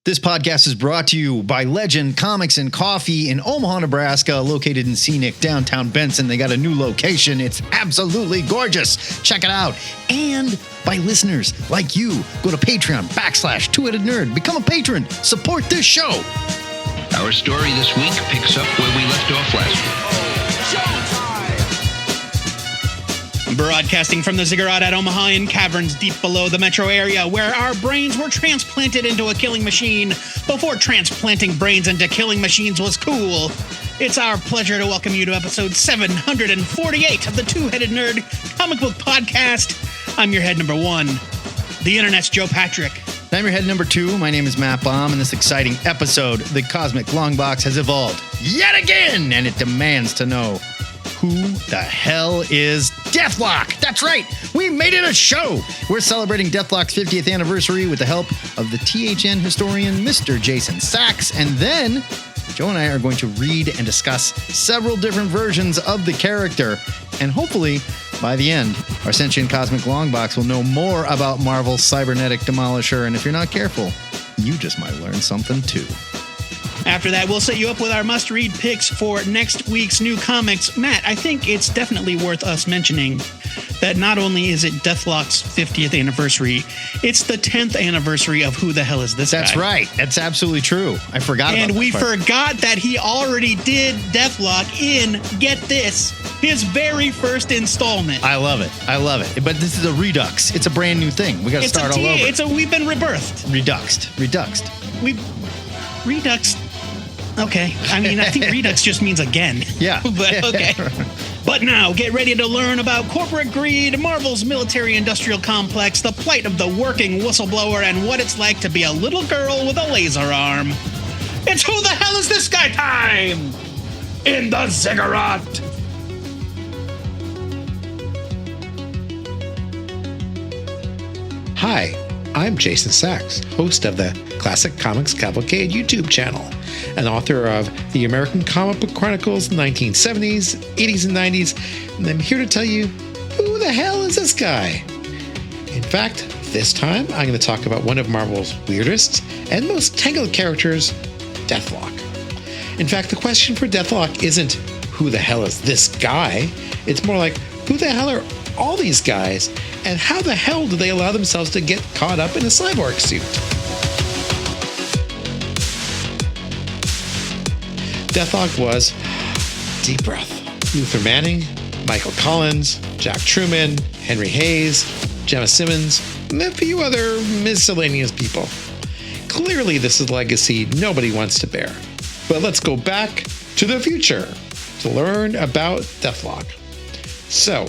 This podcast is brought to you by Legend Comics and Coffee in Omaha, Nebraska, located in scenic downtown Benson. They got a new location. It's absolutely gorgeous. Check it out. And by listeners like you. Go to Patreon/Two-Headed Nerd. Become a patron. Support this show. Our story this week picks up where we left off last week. Broadcasting from the ZIGGURAT at Omaha in caverns deep below the metro area, where our brains were transplanted into a killing machine before transplanting brains into killing machines was cool. It's our pleasure to welcome you to episode 748 of the Two-Headed Nerd comic book podcast. I'm your head number one, the internet's Joe Patrick. I'm your head number two. My name is Matt Baum. In this exciting episode, the Cosmic Longbox has evolved yet again, and it demands to know, who the hell is Deathlok? That's right, we made it a show. We're celebrating Deathlok's 50th anniversary with the help of the THN Historian, Mr. Jason Sacks, and then Joe and I are going to read and discuss several different versions of the character, and hopefully, by the end, our sentient Cosmic Longbox will know more about Marvel's cybernetic demolisher, and if you're not careful, you just might learn something too. After that, we'll set you up with our must-read picks for next week's new comics. Matt, I think it's definitely worth us mentioning that not only is it Deathlok's 50th anniversary, it's the 10th anniversary of Who the Hell Is This Guy? That's right. That's absolutely true. I forgot about that. And we forgot that he already did Deathlok in, get this, his very first installment. I love it. I love it. But this is a redux. It's a brand new thing. We got to start all over. We've been rebirthed. Reduxed. Reduxed. Okay. I mean, I think redux just means again. Yeah. But okay. But now, get ready to learn about corporate greed, Marvel's military-industrial complex, the plight of the working whistleblower, and what it's like to be a little girl with a laser arm. It's Who the Hell Is This Guy time! In the ZIGGURAT! Hi, I'm Jason Sacks, host of the Classic Comics Cavalcade YouTube channel, and author of the American Comic Book Chronicles 1970s, 80s, and 90s, and I'm here to tell you, who the hell is this guy? In fact, this time I'm going to talk about one of Marvel's weirdest and most tangled characters, Deathlok. In fact, the question for Deathlok isn't, who the hell is this guy? It's more like, who the hell are all these guys, and how the hell do they allow themselves to get caught up in a cyborg suit? Deathlok was, deep breath, Luther Manning, Michael Collins, Jack Truman, Henry Hayes, Gemma Simmons, and a few other miscellaneous people. Clearly this is a legacy nobody wants to bear. But let's go back to the future to learn about Deathlok. So,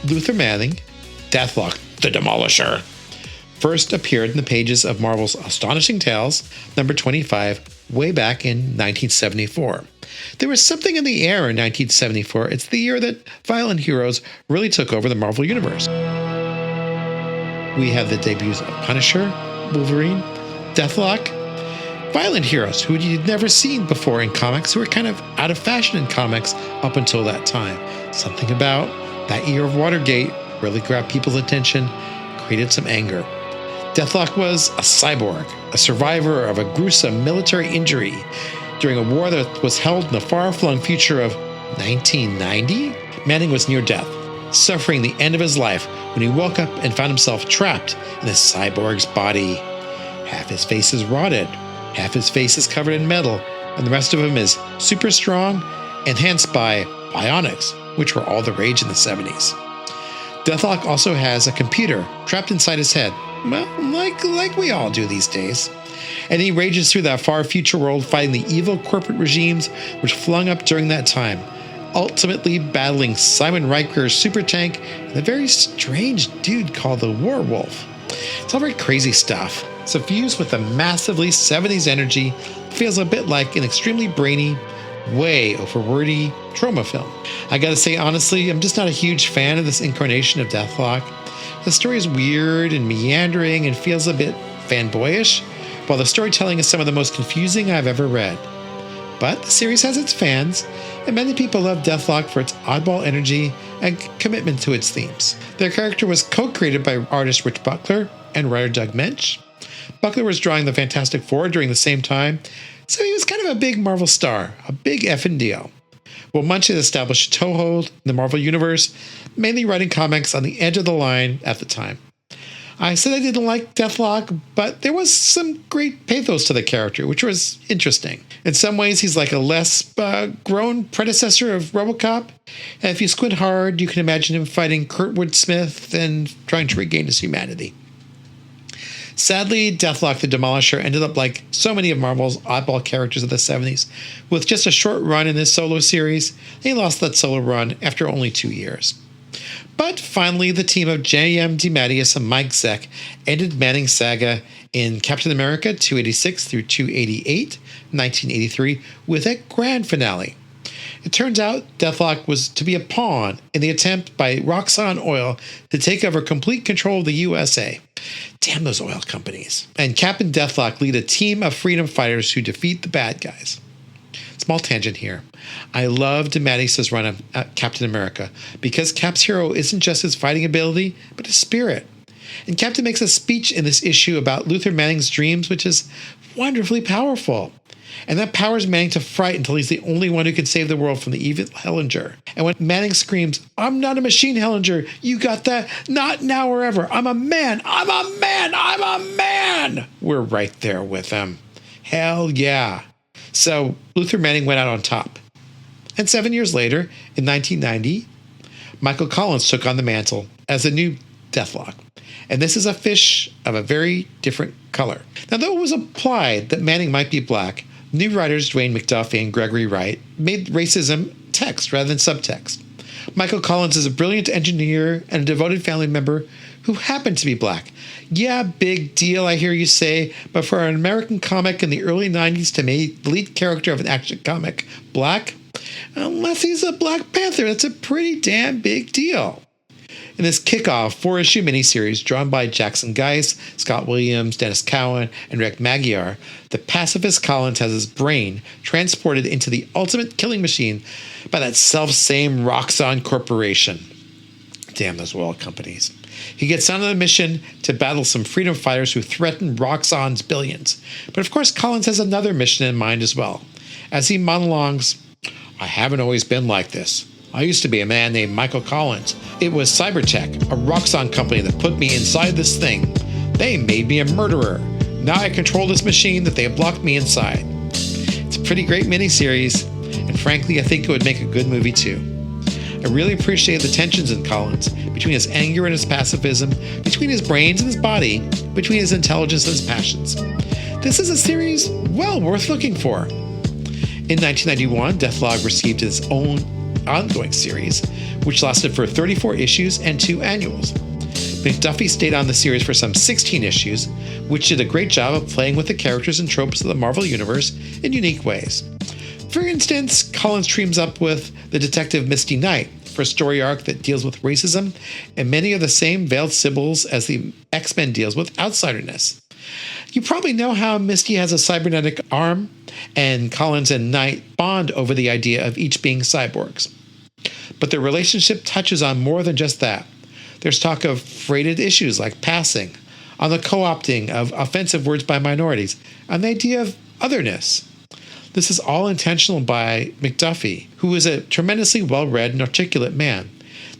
Luther Manning, Deathlok, the Demolisher, first appeared in the pages of Marvel's Astonishing Tales, number 25, way back in 1974. There was something in the air in 1974. It's the year that violent heroes really took over the Marvel Universe. We have the debuts of Punisher, Wolverine, Deathlok, violent heroes who you'd never seen before in comics, who were kind of out of fashion in comics up until that time. Something about that year of Watergate really grabbed people's attention, created some anger. Deathlok was a cyborg, a survivor of a gruesome military injury during a war that was held in the far-flung future of 1990. Manning was near death, suffering the end of his life when he woke up and found himself trapped in a cyborg's body. Half his face is rotted, half his face is covered in metal, and the rest of him is super strong, enhanced by bionics, which were all the rage in the 70s. Deathlok also has a computer trapped inside his head, well, like we all do these days. And he rages through that far future world fighting the evil corporate regimes which flung up during that time, ultimately battling Simon Riker's super tank and a very strange dude called the Warwolf. It's all very crazy stuff. So fused with the massively 70s energy, it feels a bit like an extremely brainy, way overwordy trauma film. I gotta say, honestly, I'm just not a huge fan of this incarnation of Deathlok. The story is weird and meandering and feels a bit fanboyish, while the storytelling is some of the most confusing I've ever read. But the series has its fans, and many people love Deathlok for its oddball energy and commitment to its themes. Their character was co-created by artist Rich Buckler and writer Doug Mensch. Buckler was drawing the Fantastic Four during the same time, so he was kind of a big Marvel star, a big effing deal. Well, Munch had established a toehold in the Marvel Universe, mainly writing comics on the edge of the line at the time. I said I didn't like Deathlok, but there was some great pathos to the character, which was interesting. In some ways, he's like a less grown predecessor of RoboCop, and if you squint hard, you can imagine him fighting Kurtwood Smith and trying to regain his humanity. Sadly, Deathlok the Demolisher ended up like so many of Marvel's oddball characters of the 70s, with just a short run in his solo series. He lost that solo run after only 2 years. But finally, the team of J.M. DeMatteis and Mike Zeck ended Manning's saga in Captain America 286 through 288, 1983, with a grand finale. It turns out Deathlok was to be a pawn in the attempt by Roxxon Oil to take over complete control of the USA. Damn those oil companies. And Cap and Deathlok lead a team of freedom fighters who defeat the bad guys. Small tangent here. I love DeMatteis' run of Captain America because Cap's hero isn't just his fighting ability, but his spirit. And Captain makes a speech in this issue about Luther Manning's dreams, which is wonderfully powerful. And that powers Manning to fight until he's the only one who can save the world from the evil Hellinger. And when Manning screams, "I'm not a machine, Hellinger, you got that? Not now or ever. I'm a man, I'm a man, I'm a man!" We're right there with him. Hell yeah. So Luther Manning went out on top. And 7 years later, in 1990, Michael Collins took on the mantle as the new Deathlok. And this is a fish of a very different color. Now, though it was implied that Manning might be black, new writers Dwayne McDuffie and Gregory Wright made racism text rather than subtext. Michael Collins is a brilliant engineer and a devoted family member who happened to be black. Yeah, big deal, I hear you say, but for an American comic in the early 90s to make the lead character of an action comic black, unless he's a Black Panther, that's a pretty damn big deal. In this kickoff 4-issue miniseries drawn by Jackson Geis, Scott Williams, Dennis Cowan, and Rick Magyar, the pacifist Collins has his brain transported into the ultimate killing machine by that self-same Roxxon Corporation. Damn those oil companies. He gets on a mission to battle some freedom fighters who threaten Roxxon's billions. But of course, Collins has another mission in mind as well. As he monologues, "I haven't always been like this. I used to be a man named Michael Collins. It was Cybertech, a Roxxon company, that put me inside this thing. They made me a murderer. Now I control this machine that they have blocked me inside." It's a pretty great miniseries, and frankly, I think it would make a good movie too. I really appreciate the tensions in Collins, between his anger and his pacifism, between his brains and his body, between his intelligence and his passions. This is a series well worth looking for. In 1991, Deathlok received his own ongoing series, which lasted for 34 issues and 2 annuals. McDuffie stayed on the series for some 16 issues, which did a great job of playing with the characters and tropes of the Marvel Universe in unique ways. For instance, Collins teams up with the detective Misty Knight for a story arc that deals with racism and many of the same veiled symbols as the X-Men deals with outsiderness. You probably know how Misty has a cybernetic arm, and Collins and Knight bond over the idea of each being cyborgs. But their relationship touches on more than just that. There's talk of freighted issues like passing, on the co-opting of offensive words by minorities, on the idea of otherness. This is all intentional by McDuffie, who is a tremendously well-read and articulate man.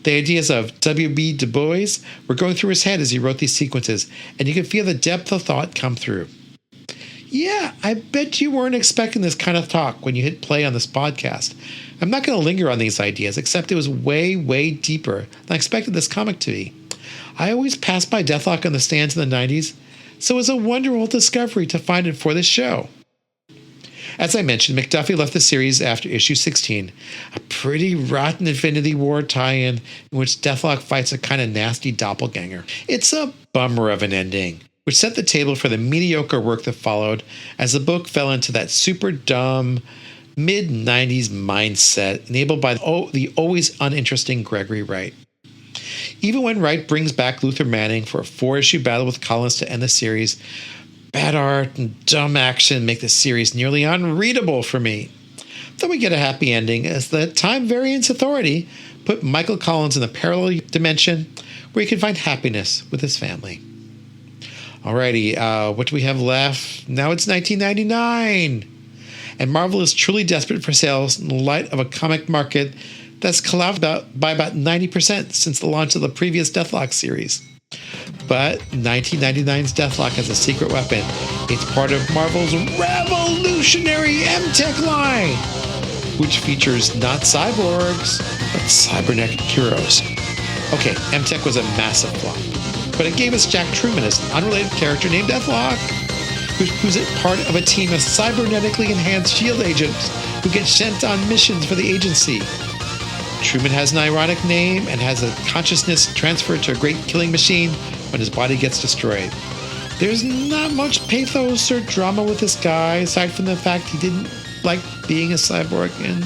The ideas of W.B. Du Bois were going through his head as he wrote these sequences, and you can feel the depth of thought come through. Yeah, I bet you weren't expecting this kind of talk when you hit play on this podcast. I'm not going to linger on these ideas, except it was way, way deeper than I expected this comic to be. I always passed by Deathlok on the stands in the 90s, so it was a wonderful discovery to find it for this show. As I mentioned, McDuffie left the series after issue 16, a pretty rotten Infinity War tie-in in which Deathlok fights a kind of nasty doppelganger. It's a bummer of an ending, which set the table for the mediocre work that followed as the book fell into that super dumb mid-90s mindset enabled by the always uninteresting Gregory Wright. Even when Wright brings back Luther Manning for a 4-issue battle with Collins to end the series, bad art and dumb action make the series nearly unreadable for me. Though we get a happy ending as the Time Variance Authority put Michael Collins in a parallel dimension where he can find happiness with his family. Alrighty, what do we have left? Now it's 1999. And Marvel is truly desperate for sales in the light of a comic market that's collapsed by about 90% since the launch of the previous Deathlok series. But 1999's Deathlok has a secret weapon. It's part of Marvel's revolutionary M-Tech line, which features not cyborgs, but cybernetic heroes. Okay, M-Tech was a massive flop, but it gave us Jack Truman as an unrelated character named Deathlok, who's part of a team of cybernetically enhanced S.H.I.E.L.D. agents who get sent on missions for the agency. Truman has an ironic name and has a consciousness transferred to a great killing machine when his body gets destroyed. There's not much pathos or drama with this guy, aside from the fact he didn't like being a cyborg, and,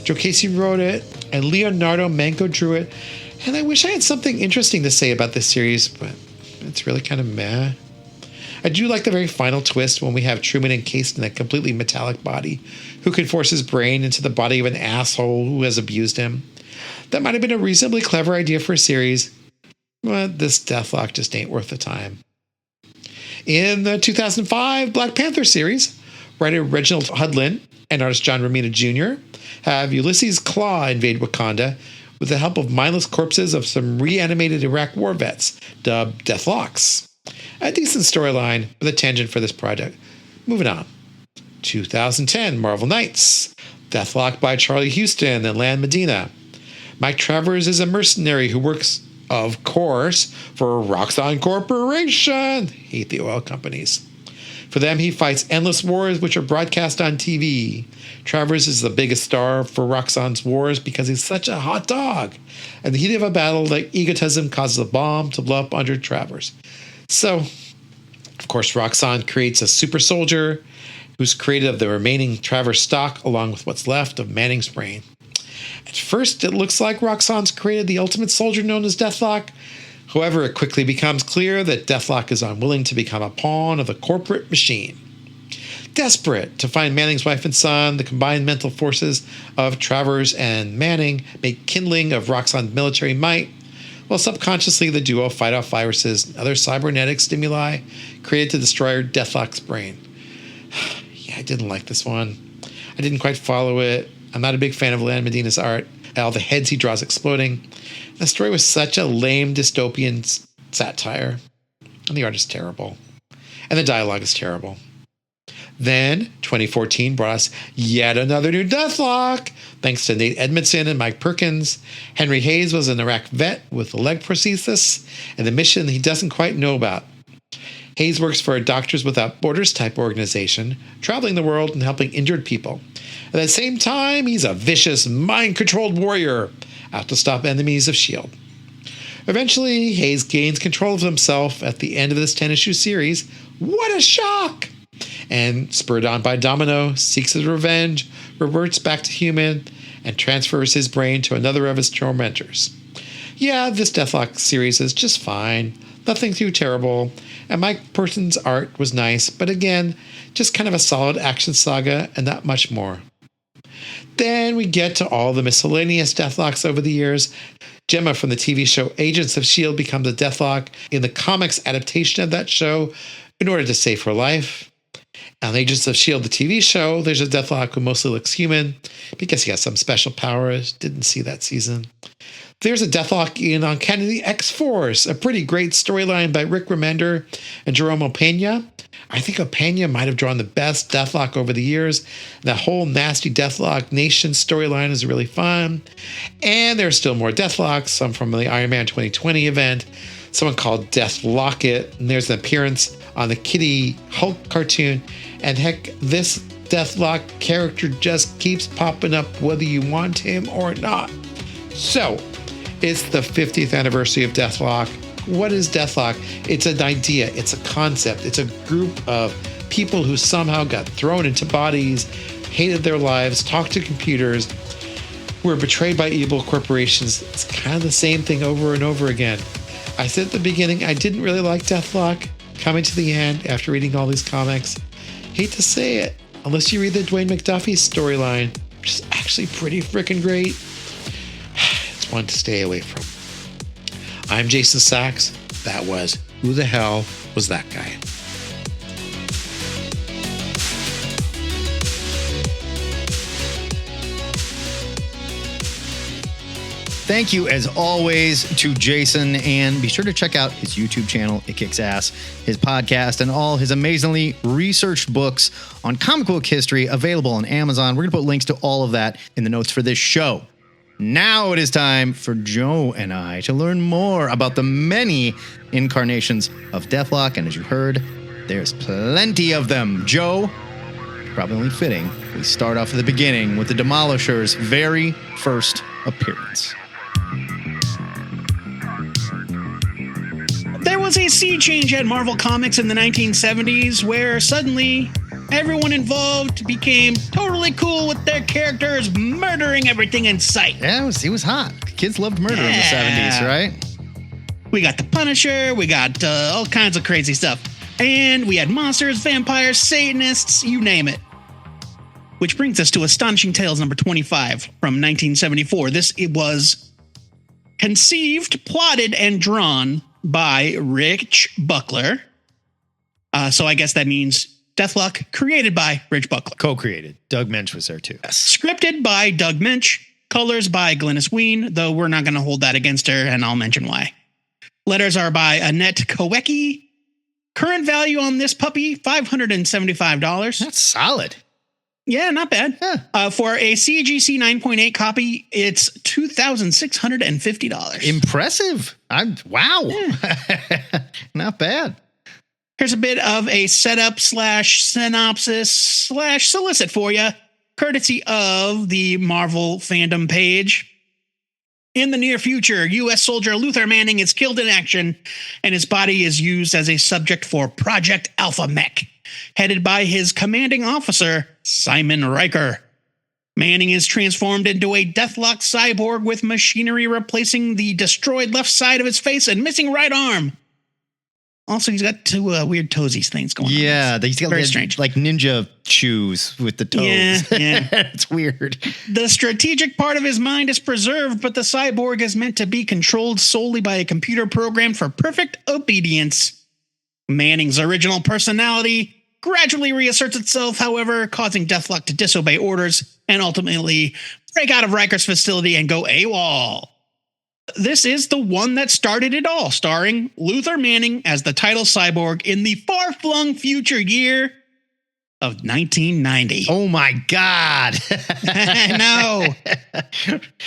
Joe Casey wrote it, and Leonardo Manco drew it, and I wish I had something interesting to say about this series, but it's really kind of meh. I do like the very final twist when we have Truman encased in a completely metallic body who can force his brain into the body of an asshole who has abused him. That might have been a reasonably clever idea for a series, but this Deathlok just ain't worth the time. In the 2005 Black Panther series, writer Reginald Hudlin and artist John Romita Jr. have Ulysses Klaue invade Wakanda with the help of mindless corpses of some reanimated Iraq war vets, dubbed Deathloks. A decent storyline with a tangent for this project. Moving on. 2010 Marvel Knights. Deathlok by Charlie Houston and Lan Medina. Mike Travers is a mercenary who works, of course, for Roxxon Corporation. Hate the oil companies. For them, he fights endless wars which are broadcast on TV. Travers is the biggest star for Roxxon's wars because he's such a hot dog. In the heat of a battle, like egotism causes a bomb to blow up under Travers. So, of course, Roxxon creates a super soldier who's created of the remaining Travers stock along with what's left of Manning's brain. At first, it looks like Roxxon's created the ultimate soldier known as Deathlok. However, it quickly becomes clear that Deathlok is unwilling to become a pawn of the corporate machine. Desperate to find Manning's wife and son, the combined mental forces of Travers and Manning make kindling of Roxxon's military might, while subconsciously the duo fight off viruses and other cybernetic stimuli created to destroy Deathlok's brain. Yeah, I didn't like this one. I didn't quite follow it. I'm not a big fan of Lan Medina's art. All the heads he draws exploding. The story was such a lame dystopian satire. And the art is terrible. And the dialogue is terrible. Then, 2014 brought us yet another new Deathlok, thanks to Nate Edmondson and Mike Perkins. Henry Hayes was an Iraq vet with a leg prosthesis and a mission he doesn't quite know about. Hayes works for a Doctors Without Borders type organization, traveling the world and helping injured people. At the same time, he's a vicious, mind-controlled warrior out to stop enemies of S.H.I.E.L.D. Eventually, Hayes gains control of himself at the end of this 10-issue series. What a shock! And, spurred on by Domino, seeks his revenge, reverts back to human, and transfers his brain to another of his tormentors. Yeah, this Deathlok series is just fine. Nothing too terrible. And Mike Perkins' art was nice, but again, just kind of a solid action saga and not much more. Then we get to all the miscellaneous Deathloks over the years. Gemma from the TV show Agents of S.H.I.E.L.D. becomes a Deathlok in the comics adaptation of that show in order to save her life. On Agents of S.H.I.E.L.D., the TV show, there's a Deathlok who mostly looks human because he has some special powers. Didn't see that season. There's a Deathlok in Uncanny X-Force, a pretty great storyline by Rick Remender and Jerome Opeña. I think Opeña might have drawn the best Deathlok over the years. The whole nasty Deathlok Nation storyline is really fun. And there's still more Deathloks, some from the Iron Man 2020 event, someone called Deathlok It, and there's an appearance on the Kitty Hulk cartoon. And heck, this Deathlok character just keeps popping up whether you want him or not. So, it's the 50th anniversary of Deathlok. What is Deathlok? It's an idea, it's a concept, it's a group of people who somehow got thrown into bodies, hated their lives, talked to computers, were betrayed by evil corporations. It's kind of the same thing over and over again. I said at the beginning, I didn't really like Deathlok. Coming to the end after reading all these comics, hate to say it, unless you read the Dwayne McDuffie storyline, which is actually pretty freaking great, it's one to stay away from. I'm Jason Sacks. That was Who the Hell Was That Guy? Thank you, as always, to Jason, and be sure to check out his YouTube channel, It Kicks Ass, his podcast, and all his amazingly researched books on comic book history available on Amazon. We're going to put links to all of that in the notes for this show. Now it is time for Joe and I to learn more about the many incarnations of Deathlok, and as you heard, there's plenty of them. Joe, probably only fitting, we start off at the beginning with the Demolisher's very first appearance. There was a sea change at Marvel Comics in the 1970s where suddenly everyone involved became totally cool with their characters murdering everything in sight. Yeah, it was hot. Kids loved murder in the 70s, right? We got the Punisher, we got all kinds of crazy stuff. And we had monsters, vampires, Satanists, you name it. Which brings us to Astonishing Tales number 25 from 1974. It was conceived, plotted, and drawn by Rich Buckler. So I guess that means Deathlok, created by Rich Buckler. Co-created. Doug Mensch was there too. Scripted by Doug Mensch. Colors by Glynis Wein, though we're not going to hold that against her, and I'll mention why. Letters are by Annette Kowecki. Current value on this puppy, $575. That's solid. Yeah, not bad. Yeah. For a CGC 9.8 copy, it's $2,650. Impressive. Wow. Yeah. Not bad. Here's a bit of a setup / synopsis / solicit for you, courtesy of the Marvel fandom page. In the near future, U.S. soldier Luther Manning is killed in action, and his body is used as a subject for Project Alpha Mech, headed by his commanding officer, Simon Riker. Manning is transformed into a Deathlok cyborg with machinery replacing the destroyed left side of his face and missing right arm. Also, he's got two weird toesies things going on. Yeah, he's got very strange, like ninja shoes with the toes. Yeah. It's weird. The strategic part of his mind is preserved, but the cyborg is meant to be controlled solely by a computer program for perfect obedience. Manning's original personality gradually reasserts itself, however, causing Deathlok to disobey orders and ultimately break out of Riker's facility and go AWOL. This is the one that started it all, starring Luther Manning as the title cyborg in the far-flung future year of 1990. Oh my God. No.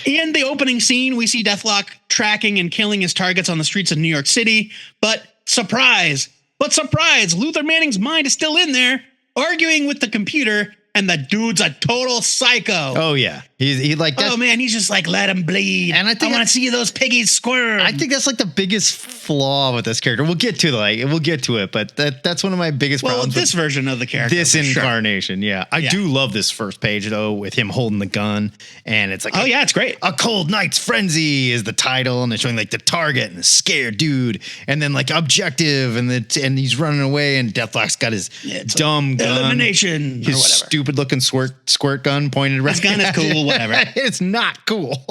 In the opening scene, we see Deathlok tracking and killing his targets on the streets of New York City, but surprise, Luther Manning's mind is still in there, arguing with the computer, and the dude's a total psycho. Oh, yeah. He like that. Oh, man, he's just like, let him bleed. And I want to see those piggies squirm. I think that's like the biggest flaw with this character. We'll get to it, but that's one of my biggest problems. Well, this version of the character. This incarnation, sure. Yeah. I do love this first page, though, with him holding the gun. And it's like, oh, yeah, it's great. A Cold Night's Frenzy is the title. And they're showing like the target and the scared dude. And then like objective. And he's running away. And Deathlok's got his dumb gun. Elimination. His stupid looking squirt gun pointed right. His gun is cool, whatever. It's not cool.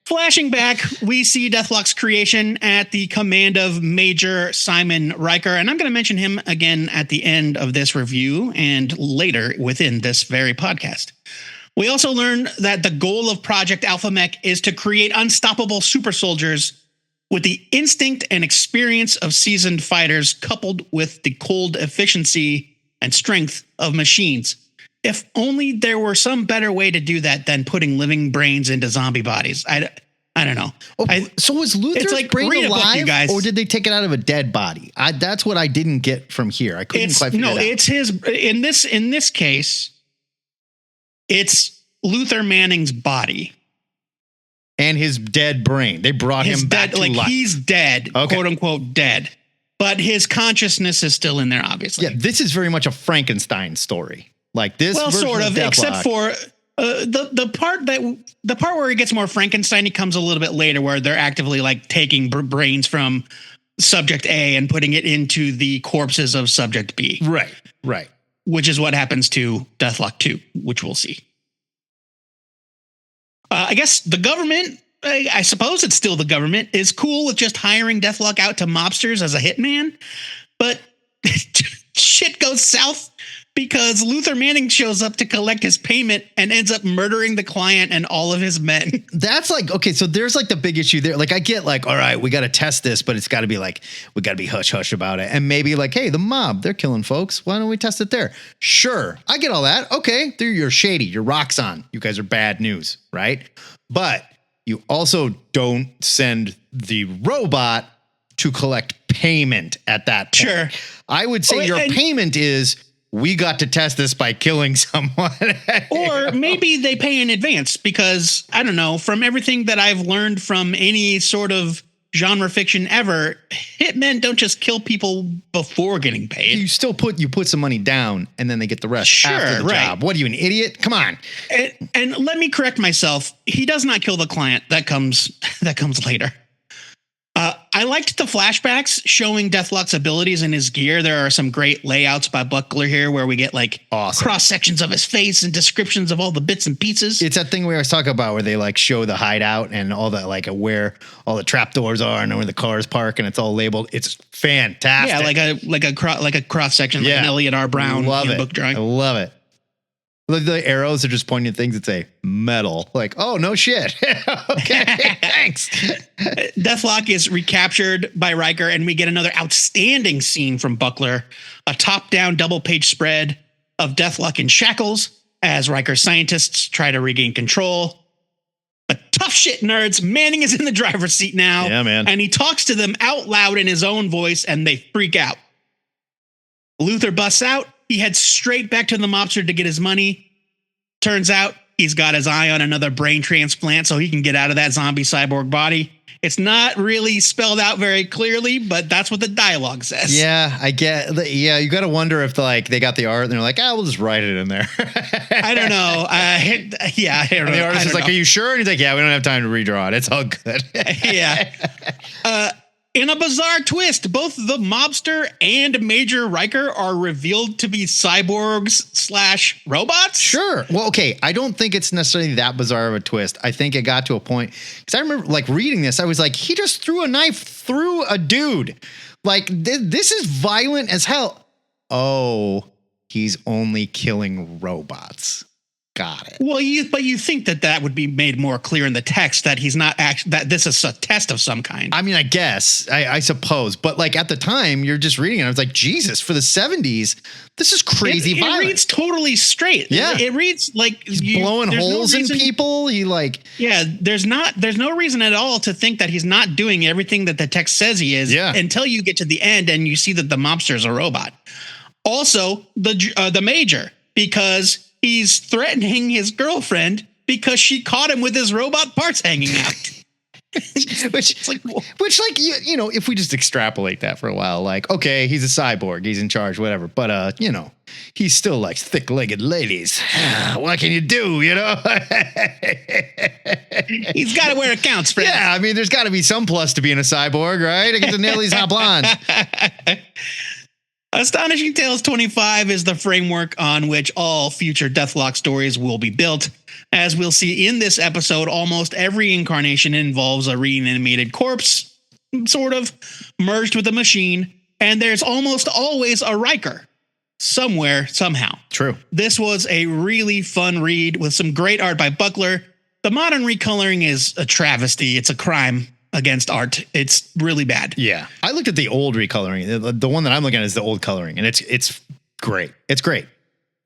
Flashing back, we see Deathlok's creation at the command of Major Simon Riker, and I'm going to mention him again at the end of this review and later within this very podcast. We also learn that the goal of Project Alpha Mech is to create unstoppable super soldiers with the instinct and experience of seasoned fighters coupled with the cold efficiency and strength of machines. If only there were some better way to do that than putting living brains into zombie bodies. I don't know. So was Luther's brain alive, guys. or did they take it out of a dead body? That's what I didn't get from here. I couldn't quite figure it out. It's his. In this case, it's Luther Manning's body and his dead brain. They brought him back to life. He's dead, quote unquote dead, but his consciousness is still in there. Obviously, yeah. This is very much a Frankenstein story. Like this, well, sort of, Deathlok. except for the part where he gets more Frankenstein-y comes a little bit later, where they're actively like taking brains from Subject A and putting it into the corpses of Subject B. Right. Which is what happens to Deathlok 2, which we'll see. I guess the government I suppose it's still the government, is cool with just hiring Deathlok out to mobsters as a hitman. But shit goes south because Luther Manning shows up to collect his payment and ends up murdering the client and all of his men. That's like, okay, so there's like the big issue there. Like, I get like, all right, we got to test this, but it's got to be like, we got to be hush hush about it. And maybe like, hey, the mob, they're killing folks. Why don't we test it there? Sure. I get all that. Okay. You're shady. Your rock's on. You guys are bad news, right? But you also don't send the robot to collect payment at that point. Sure. I would say your payment is, we got to test this by killing someone. Or maybe they pay in advance because, I don't know, from everything that I've learned from any sort of genre fiction ever, hitmen don't just kill people before getting paid. You still put some money down and then they get the rest after the job. What are you, an idiot? Come on. And let me correct myself. He does not kill the client. That comes later. I liked the flashbacks showing Deathlok's abilities and his gear. There are some great layouts by Buckler here where we get like cross sections of his face and descriptions of all the bits and pieces. It's that thing we always talk about where they like show the hideout and all the like where all the trapdoors are and where the cars park and it's all labeled. It's fantastic. Yeah, like a cross section, like an Elliot R. Brown book drawing. I love it. The arrows are just pointing at things that say metal. Like, oh, no shit. Okay, thanks. Deathlok is recaptured by Riker, and we get another outstanding scene from Buckler. A top-down double-page spread of Deathlok in shackles as Riker's scientists try to regain control. But tough shit, nerds. Manning is in the driver's seat now. Yeah, man. And he talks to them out loud in his own voice, and they freak out. Luther busts out. He heads straight back to the mobster to get his money. Turns out he's got his eye on another brain transplant so he can get out of that zombie cyborg body. It's not really spelled out very clearly, but that's what the dialogue says. Yeah, I get. Yeah, you got to wonder if they got the art and they're like, we'll just write it in there. I don't know. I don't know. And the artist is like, are you sure? And he's like, yeah, we don't have time to redraw it. It's all good. Yeah. In a bizarre twist, both the mobster and Major Riker are revealed to be cyborgs / robots. Sure. Well, okay. I don't think it's necessarily that bizarre of a twist. I think it got to a point because I remember like reading this. I was like, he just threw a knife through a dude. Like this is violent as hell. Oh, he's only killing robots. Got it. Well, but you think that would be made more clear in the text that he's not that this is a test of some kind. I mean, I guess, I suppose, but like at the time you're just reading it. I was like, Jesus, for the 70s, this is crazy violent. It reads totally straight. Yeah. It reads like he's blowing holes in people. There's no reason at all to think that he's not doing everything that the text says he is until you get to the end and you see that the mobster's a robot. Also, the Major, because he's threatening his girlfriend because she caught him with his robot parts hanging out. which if we just extrapolate that for a while, like, okay, he's a cyborg, he's in charge, whatever. But, he still likes thick-legged ladies. What can you do, He's got to wear accounts, friend. Yeah, I mean, there's got to be some plus to being a cyborg, right? I get to nail these hot blondes. Astonishing Tales 25 is the framework on which all future Deathlok stories will be built. As we'll see in this episode, almost every incarnation involves a reanimated corpse, sort of, merged with a machine, and there's almost always a Riker. Somewhere, somehow. True. This was a really fun read with some great art by Buckler. The modern recoloring is a travesty. It's a crime against art. It's really bad. Yeah. I looked at the old recoloring. The one that I'm looking at is the old coloring, and it's great. It's great.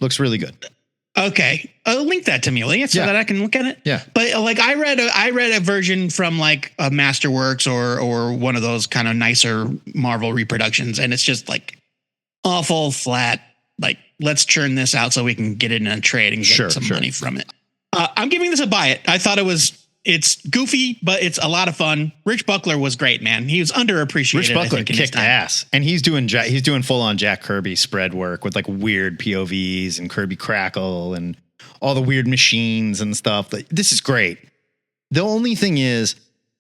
Looks really good. Okay. Link that to me, Elliot, so that I can look at it. Yeah. But like I read a version from like a Masterworks or one of those kind of nicer Marvel reproductions, and it's just like awful flat. Like, let's churn this out so we can get it in a trade and get some money from it. I'm giving this a buy it. I thought it's goofy, but it's a lot of fun. Rich Buckler was great, man. He was underappreciated. Rich Buckler kicked ass, and he's doing full on Jack Kirby spread work with like weird POVs and Kirby Crackle and all the weird machines and stuff. This is great. The only thing is,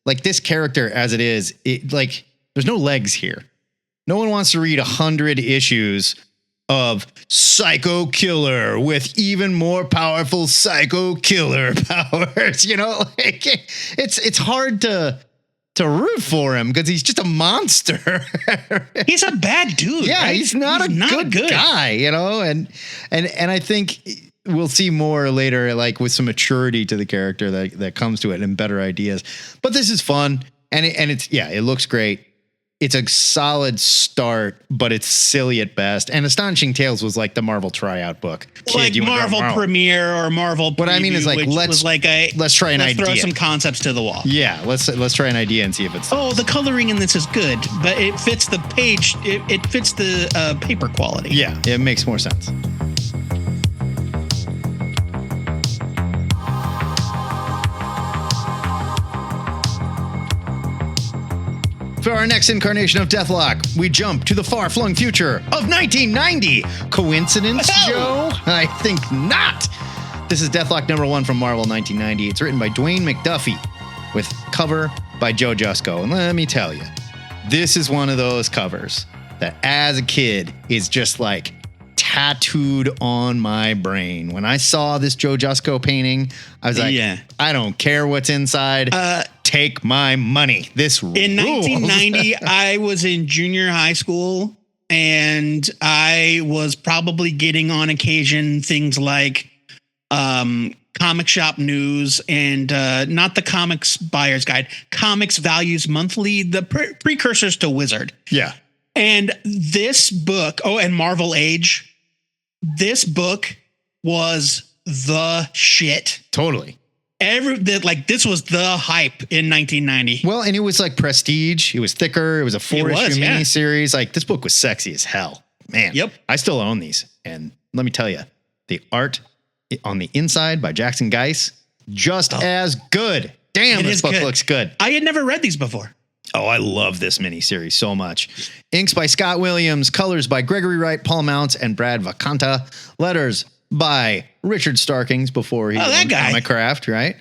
like, this character as it is, there's no legs here. No one wants to read 100 issues of psycho killer with even more powerful psycho killer powers. You know, like it's hard to root for him because he's just a monster. He's a bad dude. Yeah, right? he's not a good guy, you know, and I think we'll see more later, like with some maturity to the character that comes to it and better ideas. But this is fun, and it looks great. It's a solid start, but it's silly at best. And Astonishing Tales was like the Marvel tryout book. Like Marvel Premiere or Marvel Preview, what I mean is like, let's try an idea. Throw some concepts to the wall. Yeah, let's try an idea and see if it's. Oh, the coloring in this is good, but it fits the page. It fits the paper quality. Yeah, it makes more sense. For our next incarnation of Deathlok, we jump to the far-flung future of 1990. Coincidence, Joe? I think not. This is Deathlok #1 from Marvel 1990. It's written by Dwayne McDuffie with cover by Joe Jusko. And let me tell you, this is one of those covers that as a kid is just like tattooed on my brain. When I saw this Joe Jusko painting, I was like, I don't care what's inside. Take my money. This rules. In 1990, I was in junior high school, and I was probably getting on occasion things like Comic Shop News and not the Comics Buyer's Guide, Comics Values Monthly, the precursors to Wizard. Yeah. And this book, and Marvel Age, this book was the shit. Totally. This was the hype in 1990. Well, and it was like prestige. It was thicker. It was a 4-issue miniseries. Like, this book was sexy as hell. Man. Yep. I still own these. And let me tell you, the art on the inside by Jackson Geiss, just as good. Damn, this book looks good. I had never read these before. Oh, I love this miniseries so much. Inks by Scott Williams, colors by Gregory Wright, Paul Mounts, and Brad Vacanta. Letters by Richard Starkings before he owned Comic Craft, right?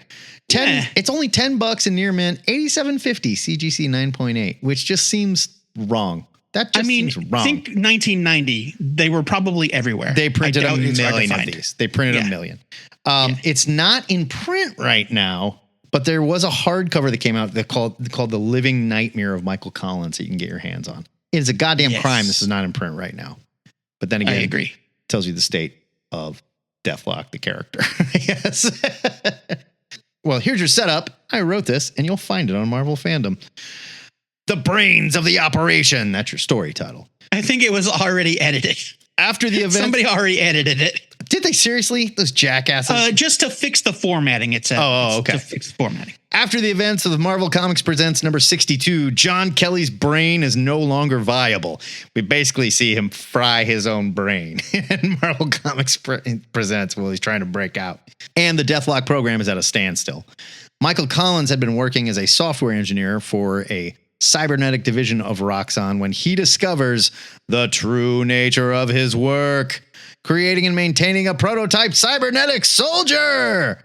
It's only $10 in near mint, $87.50 CGC 9.8, which just seems wrong. That just seems wrong. I think 1990, they were probably everywhere. They printed a million of these. They printed a million. It's not in print right now, but there was a hardcover that came out that called The Living Nightmare of Michael Collins that you can get your hands on. It is a goddamn crime this is not in print right now. But then again, I agree. It tells you the state of Deathlok, the character. Yes. Well, here's your setup. I wrote this, and you'll find it on Marvel Fandom. The Brains of the Operation. That's your story title. I think it was already edited. After the event. Somebody already edited it. Did they seriously? Those jackasses? Just to fix the formatting, it said. Oh, okay. To fix the formatting. After the events of Marvel Comics Presents number 62, John Kelly's brain is no longer viable. We basically see him fry his own brain in Marvel Comics Presents while he's trying to break out. And the Deathlok program is at a standstill. Michael Collins had been working as a software engineer for a cybernetic division of Roxxon when he discovers the true nature of his work, creating and maintaining a prototype cybernetic soldier.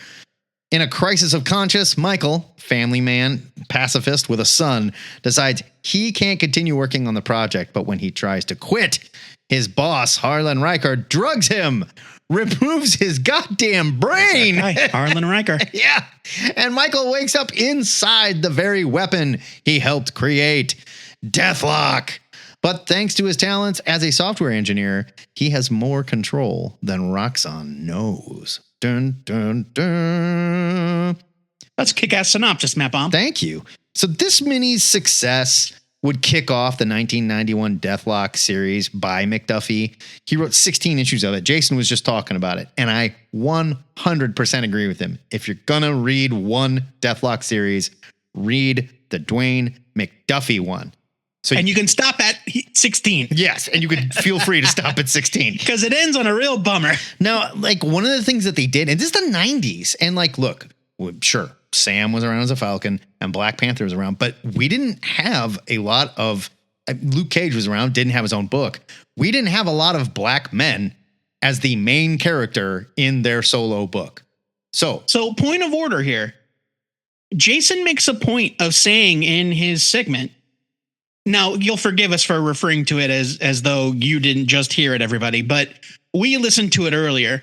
In a crisis of conscience, Michael, family man, pacifist with a son, decides he can't continue working on the project, but when he tries to quit, his boss, Harlan Riker, drugs him, removes his goddamn brain. Harlan Riker. Yeah. And Michael wakes up inside the very weapon he helped create, Deathlok. But thanks to his talents as a software engineer, he has more control than Roxxon knows. Dun, dun, dun. That's a kick-ass synopsis, Matt Bomb. Thank you. So this mini's success would kick off the 1991 Deathlok series by McDuffie. He wrote 16 issues of it. Jason was just talking about it, and I 100% agree with him. If you're going to read one Deathlok series, read the Dwayne McDuffie one. So and you can stop at 16. Yes, and you can feel free to stop at 16. Because it ends on a real bummer. Now, like, one of the things that they did, and this is the 90s, and like, look, sure, Sam was around as a Falcon and Black Panther was around, but we didn't have a lot of, Luke Cage was around, didn't have his own book. We didn't have a lot of black men as the main character in their solo book. So point of order here. Jason makes a point of saying in his segment Now, you'll forgive us for referring to it as though you didn't just hear it, everybody, but we listened to it earlier,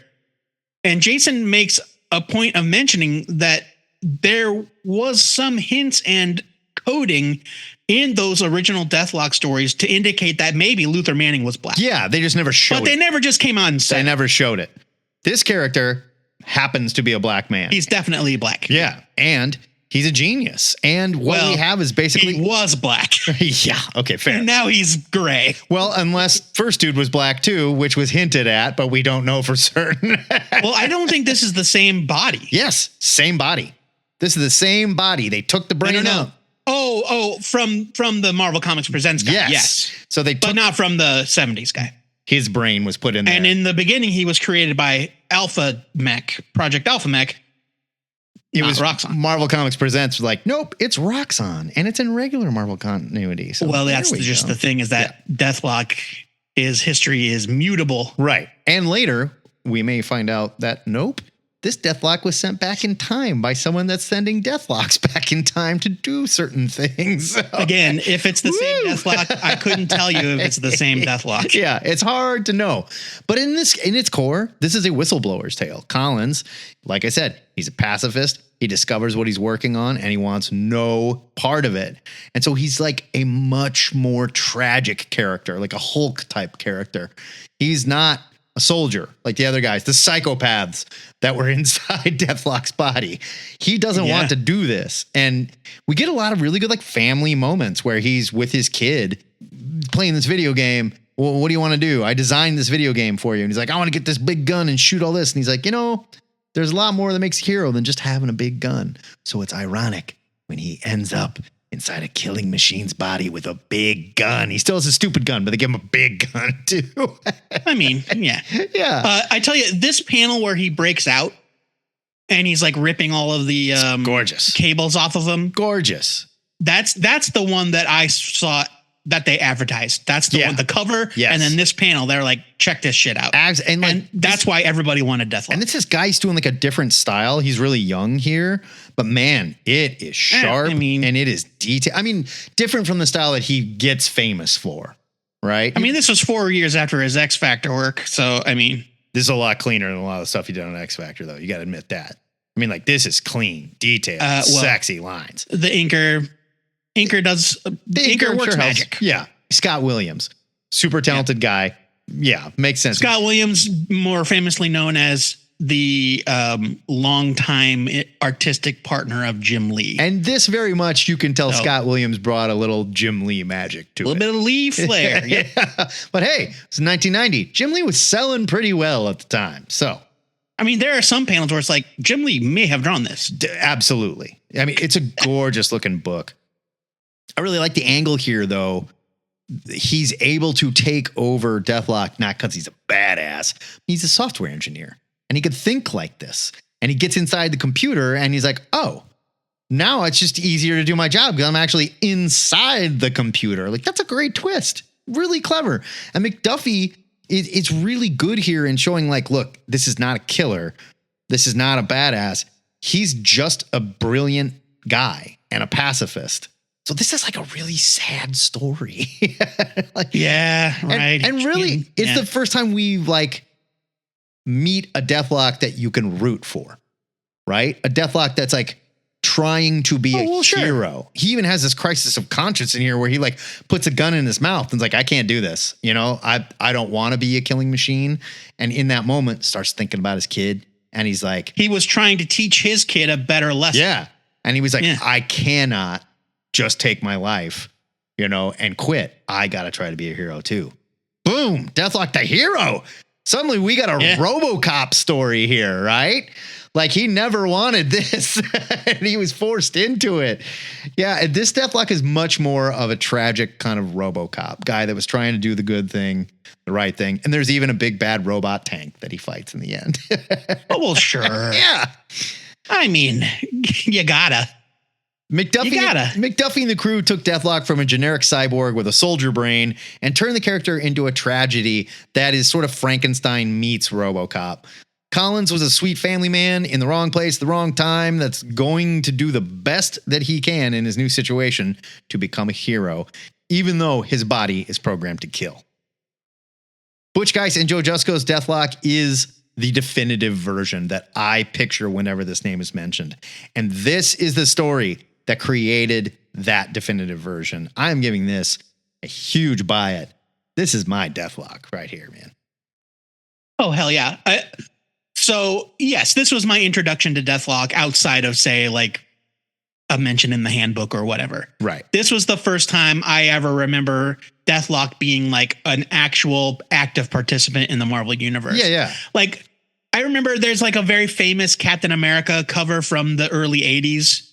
and Jason makes a point of mentioning that there was some hints and coding in those original Deathlok stories to indicate that maybe Luther Manning was black. Yeah, they just never showed it. But they never just came on and said They it. never showed it. This character happens to be a black man. He's definitely black. Yeah, and he's a genius. And what we have is basically... He was black. Yeah, okay, fair. And now he's gray. Well, unless first dude was black too, which was hinted at, but we don't know for certain. Well, I don't think this is the same body. Yes, same body. This is the same body. They took the brain out. From the Marvel Comics Presents guy. Yes. So they but not from the 70s guy. His brain was put in there. And in the beginning, he was created by Alpha Mech, Project Alpha Mech. It was Roxxon. Marvel Comics Presents like, nope, it's Roxxon, and it's in regular Marvel continuity. So well, that's just the thing is that Deathlok, his history is mutable. Right. And later, we may find out that, nope, this Deathlok was sent back in time by someone that's sending Deathloks back in time to do certain things. Again, if it's the same Deathlok, I couldn't tell you if it's the same Deathlok. Yeah, it's hard to know. But in its core, this is a whistleblower's tale. Collins, like I said, he's a pacifist. He discovers what he's working on and he wants no part of it. And so he's like a much more tragic character, like a Hulk type character. He's not a soldier like the other guys, the psychopaths that were inside Deathlok's body. He doesn't want to do this. And we get a lot of really good like family moments where he's with his kid playing this video game. Well, what do you want to do? I designed this video game for you. And he's like, I want to get this big gun and shoot all this. And he's like, there's a lot more that makes a hero than just having a big gun. So it's ironic when he ends up inside a killing machine's body with a big gun. He still has a stupid gun, but they give him a big gun too. I mean, yeah. Yeah. I tell you, this panel where he breaks out and he's like ripping all of the gorgeous cables off of him. Gorgeous. That's the one that I saw that they advertised. That's the one, the cover. Yes. And then this panel, they're like, check this shit out. And that's why everybody wanted Deathlok. And it's this guy's doing like a different style. He's really young here, but man, it is sharp and it is detailed. I mean, different from the style that he gets famous for, right? I mean, this was 4 years after his X Factor work. So, I mean, this is a lot cleaner than a lot of stuff he did on X Factor, though. You got to admit that. I mean, like, this is clean, detailed, sexy lines. The Inker does Inker works magic. Yeah. Scott Williams, super talented guy. Yeah. Makes sense. Scott Williams, more famously known as the longtime artistic partner of Jim Lee. And this very much, you can tell Scott Williams brought a little Jim Lee magic to it. A little bit of Lee flair. Yeah. But hey, it's 1990. Jim Lee was selling pretty well at the time. So, I mean, there are some panels where it's like Jim Lee may have drawn this. Absolutely. I mean, it's a gorgeous looking book. I really like the angle here, though. He's able to take over Deathlok, not because he's a badass. He's a software engineer and he could think like this. And he gets inside the computer and he's like, oh, now it's just easier to do my job because I'm actually inside the computer. Like, that's a great twist. Really clever. And McDuffie, it's really good here in showing like, look, this is not a killer. This is not a badass. He's just a brilliant guy and a pacifist. So this is like a really sad story. Right. And really, it's the first time we like meet a Deathlok that you can root for, right? A Deathlok that's like trying to be a hero. Sure. He even has this crisis of conscience in here where he like puts a gun in his mouth and's like, I can't do this. I don't want to be a killing machine. And in that moment starts thinking about his kid. And he's like, he was trying to teach his kid a better lesson. Yeah. And he was like, I cannot just take my life, and quit. I got to try to be a hero too. Boom. Deathlok the hero. Suddenly we got a RoboCop story here, right? Like he never wanted this and he was forced into it. Yeah. This Deathlok is much more of a tragic kind of RoboCop guy that was trying to do the good thing, the right thing. And there's even a big bad robot tank that he fights in the end. Oh, well, sure. Yeah. I mean, you gotta. McDuffie and the crew took Deathlok from a generic cyborg with a soldier brain and turned the character into a tragedy that is sort of Frankenstein meets RoboCop. Collins was a sweet family man in the wrong place, the wrong time, that's going to do the best that he can in his new situation to become a hero. even though his body is programmed to kill. Butch Guice and Joe Jusko's Deathlok is the definitive version that I picture whenever this name is mentioned. And this is the story that created that definitive version. I'm giving this a huge buy it. This is my Deathlok right here, man. Oh, hell yeah. So, yes, this was my introduction to Deathlok outside of, say, like a mention in the handbook or whatever. Right. This was the first time I ever remember Deathlok being like an actual active participant in the Marvel Universe. Yeah, yeah. Like, I remember there's like a very famous Captain America cover from the early 80s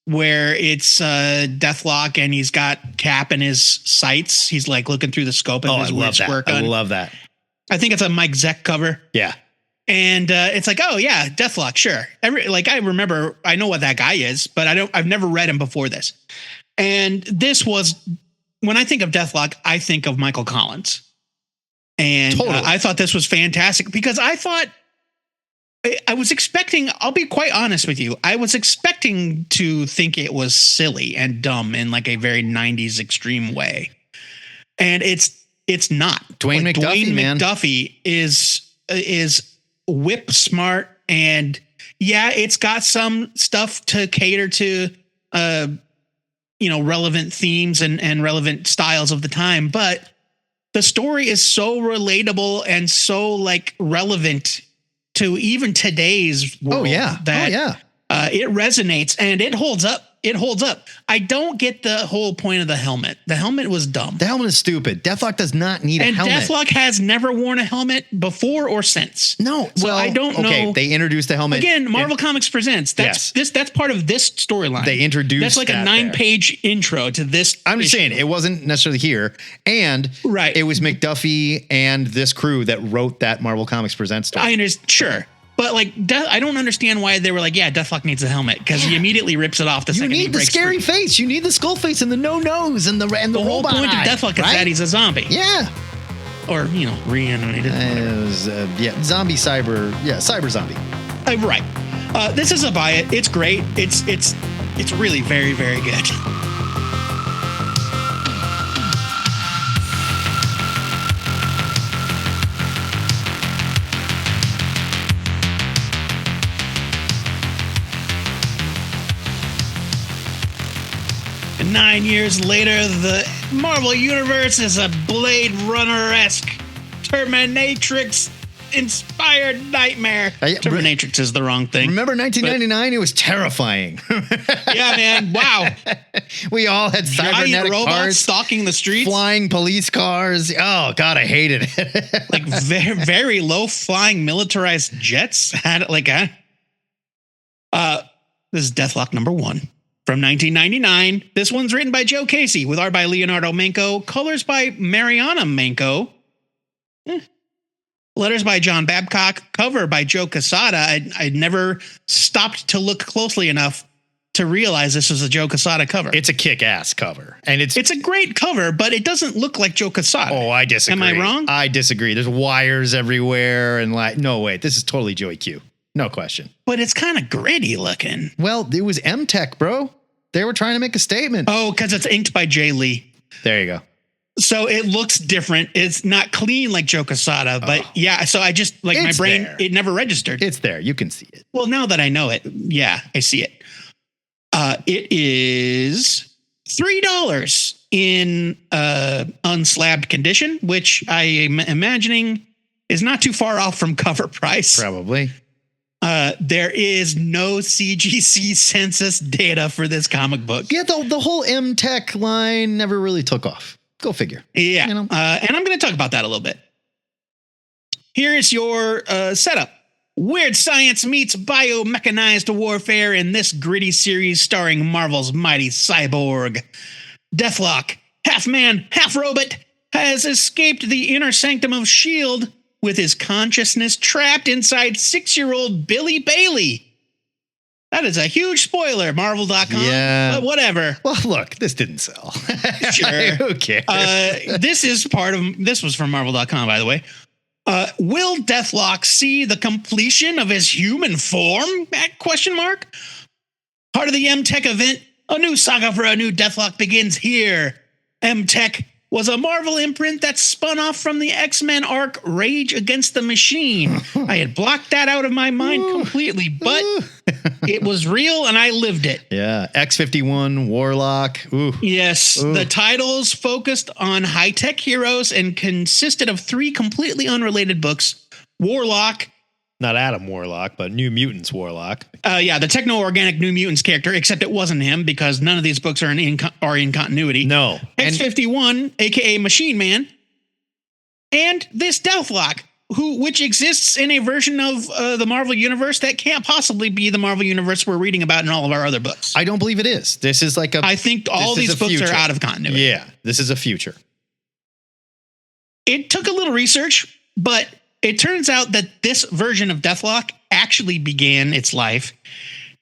where it's Deathlok and he's got Cap in his sights. He's like looking through the scope of his weird squirt gun. I love that. I think it's a Mike Zeck cover. Yeah. And it's like, oh yeah, Deathlok, sure. I remember, I know what that guy is, but I've never read him before this. And this was, when I think of Deathlok, I think of Michael Collins. And totally. I thought this was fantastic because I thought, I was expecting, I'll be quite honest with you, I was expecting to think it was silly and dumb in like a very 90s extreme way. And it's not. Dwayne McDuffie, man. McDuffie is whip smart, and yeah, it's got some stuff to cater to relevant themes and relevant styles of the time, but the story is so relatable and so like relevant to even today's world. It resonates and it holds up. It holds up. I don't get the whole point of the helmet. The helmet was dumb. The helmet is stupid. Deathlok does not need a helmet. And Deathlok has never worn a helmet before or since. No. So I don't know. Okay, they introduced the helmet. Again, Marvel Comics Presents. That's part of this storyline. They introduced that's like a 9-page intro to this. I'm just saying it wasn't necessarily here. And right. It was McDuffie and this crew that wrote that Marvel Comics Presents story. I understand. Sure. But like, I don't understand why they were like, yeah, Deathlok needs a helmet because he immediately rips it off the second he breaks free. You need the scary face. You need the skull face and the no nose and the whole robot point eye, of Deathlok is that he's a zombie. Yeah. Or reanimated. Zombie cyber. Yeah, cyber zombie. Right. This is a buy it. It's great. It's really very, very good. And 9 years later, the Marvel Universe is a Blade Runner-esque Terminatrix-inspired nightmare. Terminatrix is the wrong thing. Remember 1999? It was terrifying. Yeah, man. Wow. We all had cybernetic robots cars stalking the streets. Flying police cars. Oh, God, I hated it. Like very, very low-flying militarized jets. This is Deathlok number 1. From 1999, this one's written by Joe Casey with art by Leonardo Manco, colors by Mariana Manco, letters by John Babcock, cover by Joe Quesada. I'd never stopped to look closely enough to realize this was a Joe Quesada cover. It's a kick-ass cover. And it's a great cover, but it doesn't look like Joe Quesada. Oh, I disagree. Am I wrong? I disagree. There's wires everywhere and no, wait, this is totally Joey Q. No question. But it's kind of gritty looking. Well, it was M-Tech, bro. They were trying to make a statement. Oh, because it's inked by Jay Lee. There you go. So it looks different. It's not clean like Joe Quesada, but yeah. So I just my brain, it never registered. It's there. You can see it. Well, now that I know it, yeah, I see it. It is $3 in unslabbed condition, which I am imagining is not too far off from cover price. Probably. There is no CGC census data for this comic book. Yeah, the whole M-Tech line never really took off. Go figure. Yeah. And I'm going to talk about that a little bit. Here is your setup. Weird science meets biomechanized warfare in this gritty series starring Marvel's mighty Cyborg. Deathlok, half man, half robot, has escaped the inner sanctum of S.H.I.E.L.D., with his consciousness trapped inside 6-year-old Billy Bailey. That is a huge spoiler, Marvel.com. Yeah. But whatever. Well, look, this didn't sell. Sure. Who cares? This was from Marvel.com, by the way. Will Deathlok see the completion of his human form? Question mark. Part of the M-Tech event, a new saga for a new Deathlok begins here. M-Tech was a Marvel imprint that spun off from the X-Men arc Rage Against the Machine. I had blocked that out of my mind completely, but it was real and I lived it. Yeah. X-51, Warlock. Ooh. Yes. Ooh. The titles focused on high-tech heroes and consisted of 3 completely unrelated books. Warlock. Not Adam Warlock, but New Mutants Warlock. The techno-organic New Mutants character, except it wasn't him because none of these books are in continuity. No. X-51, a.k.a. Machine Man, and this Deathlok, which exists in a version of the Marvel Universe that can't possibly be the Marvel Universe we're reading about in all of our other books. I don't believe it is. This is like I think all these books future. are out of continuity. Yeah, this is a future. It took a little research, but it turns out that this version of Deathlok actually began its life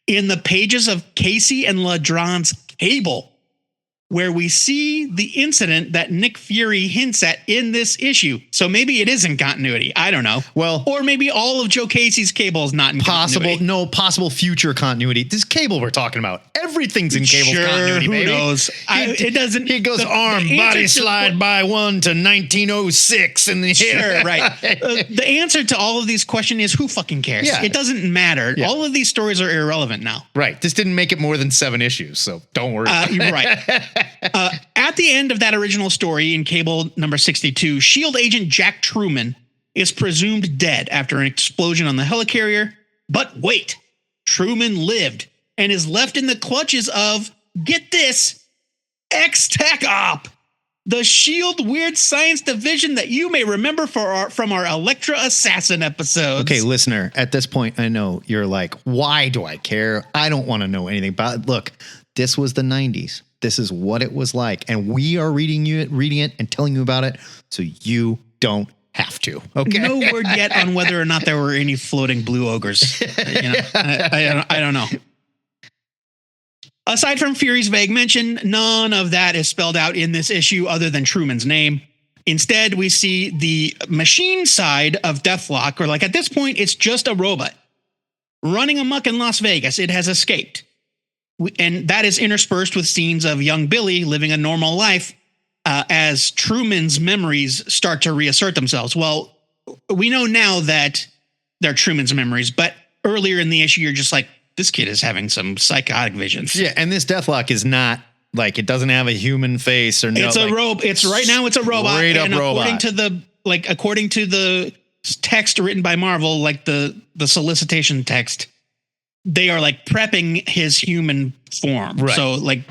in the pages of Casey and Ladron's Cable, where we see the incident that Nick Fury hints at in this issue. So maybe it is in continuity. I don't know. Well, or maybe all of Joe Casey's Cable is not in continuity. Possible future continuity. This Cable we're talking about. Everything's in Cable's continuity, who baby. Knows? It doesn't. He goes body slide by 1 to 1906 in the Sure, right. The answer to all of these questions is who fucking cares? Yeah. It doesn't matter. Yeah. All of these stories are irrelevant now. Right. This didn't make it more than 7 issues, so don't worry. You're right. At the end of that original story in Cable number 62, SHIELD agent Jack Truman is presumed dead after an explosion on the helicarrier. But wait, Truman lived and is left in the clutches of, get this, X-Tech Op, the SHIELD Weird Science Division that you may remember from our Elektra Assassin episodes. Okay, listener, at this point, I know you're like, why do I care? I don't want to know anything about it. Look, this was the 90s. This is what it was like. And we are reading it and telling you about it so you don't have to. Okay. No word yet on whether or not there were any floating blue ogres. I don't know. Aside from Fury's vague mention, none of that is spelled out in this issue other than Truman's name. Instead, we see the machine side of Deathlok, or like at this point, it's just a robot running amok in Las Vegas. It has escaped. And that is interspersed with scenes of young Billy living a normal life as Truman's memories start to reassert themselves. Well, we know now that they're Truman's memories, but earlier in the issue, you're just like, this kid is having some psychotic visions. Yeah, and this Deathlok is not like, it doesn't have a human face or no. It's a robot. It's right now. It's a robot. Straight up and robot. According to the text written by Marvel, like the solicitation text, they are like prepping his human form. Right. So like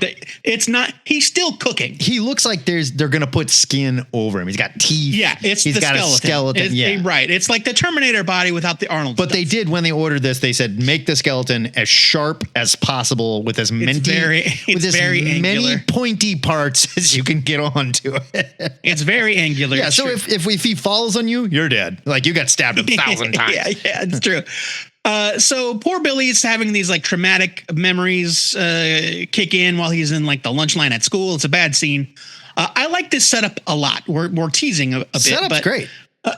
it's not, he's still cooking. He looks like they're going to put skin over him. He's got teeth. Yeah. He's got a skeleton. Yeah. Right. It's like the Terminator body without the Arnold But stuff. they did, when they ordered this, they said, make the skeleton as sharp as possible with as many angular pointy parts as you can get onto it. It's very angular. Yeah. So if he falls on you, you're dead. Like you got stabbed 1,000 times. Yeah, it's true. So poor Billy's having these like traumatic memories kick in while he's in like the lunch line at school. It's a bad scene. I like this setup a lot. We're teasing a bit. Setup's but great.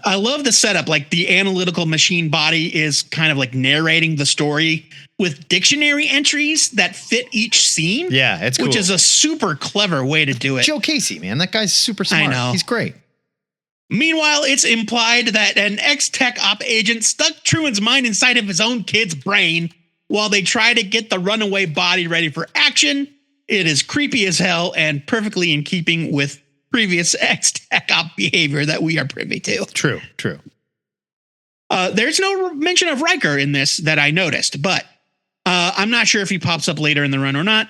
I love the setup. Like the analytical machine body is kind of like narrating the story with dictionary entries that fit each scene. Yeah, it's cool. Which is a super clever way to do it. Joe Casey, man, that guy's super smart. I know. He's great. Meanwhile, it's implied that an X-Tech Op agent stuck Truman's mind inside of his own kid's brain while they try to get the runaway body ready for action. It is creepy as hell and perfectly in keeping with previous X-Tech Op behavior that we are privy to. True. There's no mention of Riker in this that I noticed, but I'm not sure if he pops up later in the run or not.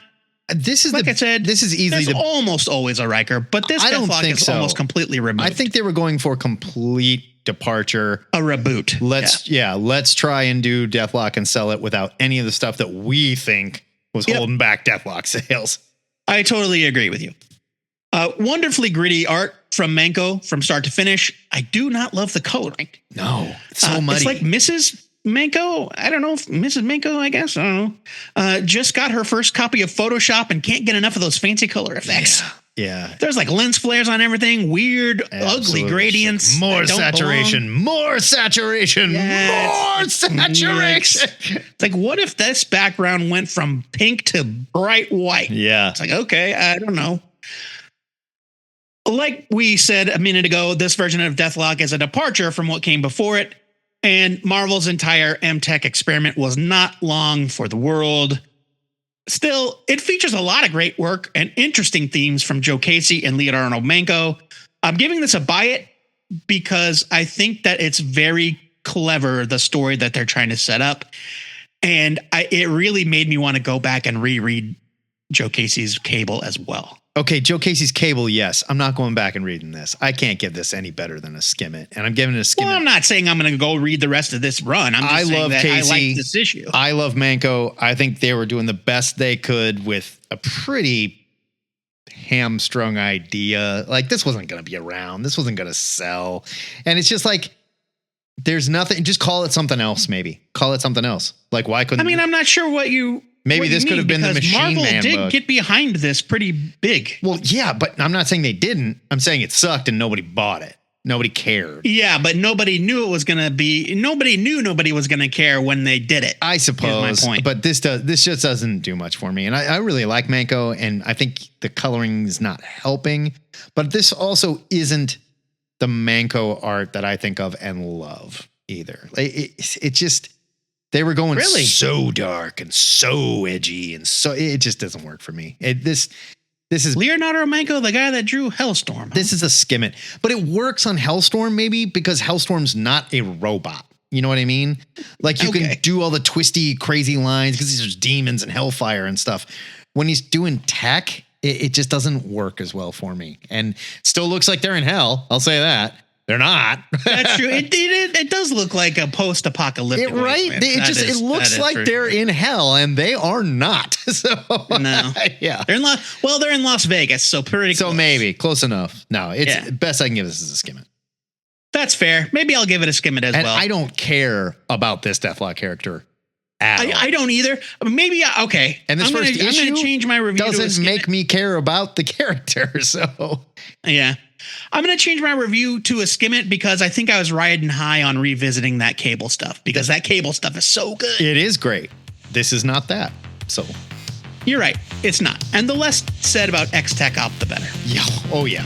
This is easily almost always a Riker, but this Deathlok is almost completely removed. I think they were going for complete departure, a reboot. Let's try and do Deathlok and sell it without any of the stuff that we think was holding back Deathlok sales. I totally agree with you. Wonderfully gritty art from Manko from start to finish. I do not love the coloring. No, it's so muddy. It's like Mrs. Manko, I don't know if Mrs. Manko, I guess, I don't know, just got her first copy of Photoshop and can't get enough of those fancy color effects. Yeah. There's like lens flares on everything, weird, ugly gradients. More saturation, more saturation, more saturation. It's like, what if this background went from pink to bright white? Yeah. It's like, okay, I don't know. Like we said a minute ago, this version of Deathlok is a departure from what came before it, and Marvel's entire M-Tech experiment was not long for the world. Still, it features a lot of great work and interesting themes from Joe Casey and Leonardo Manco. I'm giving this a buy it because I think that it's very clever, the story that they're trying to set up. And it really made me want to go back and reread Joe Casey's Cable as well. Okay, Joe Casey's Cable, yes. I'm not going back and reading this. I can't give this any better than a Skim It. And I'm giving it a Skim It. Well, I'm not saying I'm going to go read the rest of this run. I'm just saying that Casey. I like this issue. I love Manco. I think they were doing the best they could with a pretty hamstrung idea. Like, this wasn't going to be around. This wasn't going to sell. And it's just like, there's nothing. Just call it something else, maybe. Call it something else. Like, why couldn't... I mean, I'm not sure what you... Maybe this could have been the Machine Marvel Man did book. Get behind this pretty big. Well, yeah, but I'm not saying they didn't. I'm saying it sucked and nobody bought it. Nobody cared. Yeah, but nobody knew it was going to be. Nobody knew nobody was going to care when they did it. I suppose. My point. But this just doesn't do much for me. And I really like Manco, and I think the coloring is not helping. But this also isn't the Manco art that I think of and love either. It just... They were going really so dark and so edgy, and so it just doesn't work for me. This is Leonardo Manco, the guy that drew Hellstorm. Huh? This is a Skim It, but it works on Hellstorm maybe because Hellstorm's not a robot. You know what I mean? Like you can do all the twisty, crazy lines because there's demons and hellfire and stuff. When he's doing tech, it just doesn't work as well for me. And it still looks like they're in hell. I'll say that. They're not. That's true. It does look like a post-apocalyptic. Right? It looks like they're in hell, and they are not. So no. Yeah. They're in Las Vegas, so pretty close. So maybe close enough. No, it's best I can give this is a Skim It. That's fair. Maybe I'll give it a Skim It as well. I don't care about this Deathlok character at all. I don't either. Maybe okay. And this I'm first gonna change my review. Doesn't make me care about the character. So yeah. I'm going to change my review to a Skim It because I think I was riding high on revisiting that Cable stuff because that Cable stuff is so good. It is great. This is not that. So you're right. It's not. And the less said about X-Tech Op, the better. Yeah. Oh, yeah.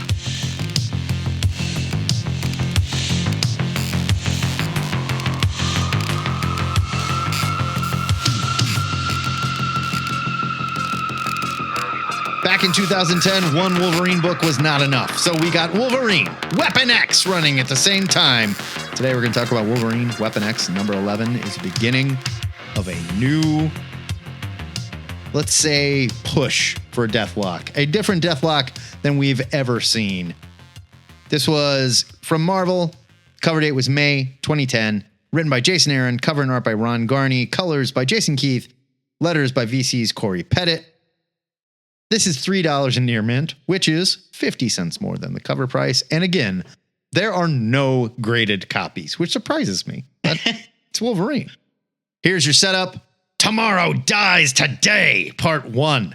Back in 2010, one Wolverine book was not enough. So we got Wolverine, Weapon X running at the same time. Today we're going to talk about Wolverine, Weapon X. Number 11 is the beginning of a new, let's say, push for Deathlok. A different Deathlok than we've ever seen. This was from Marvel. Cover date was May 2010. Written by Jason Aaron. Cover and art by Ron Garney. Colors by Jason Keith. Letters by VC's Corey Pettit. This is $3 in near mint, which is 50 cents more than the cover price. And again, there are no graded copies, which surprises me. But it's Wolverine. Here's your setup. Tomorrow Dies Today, Part 1.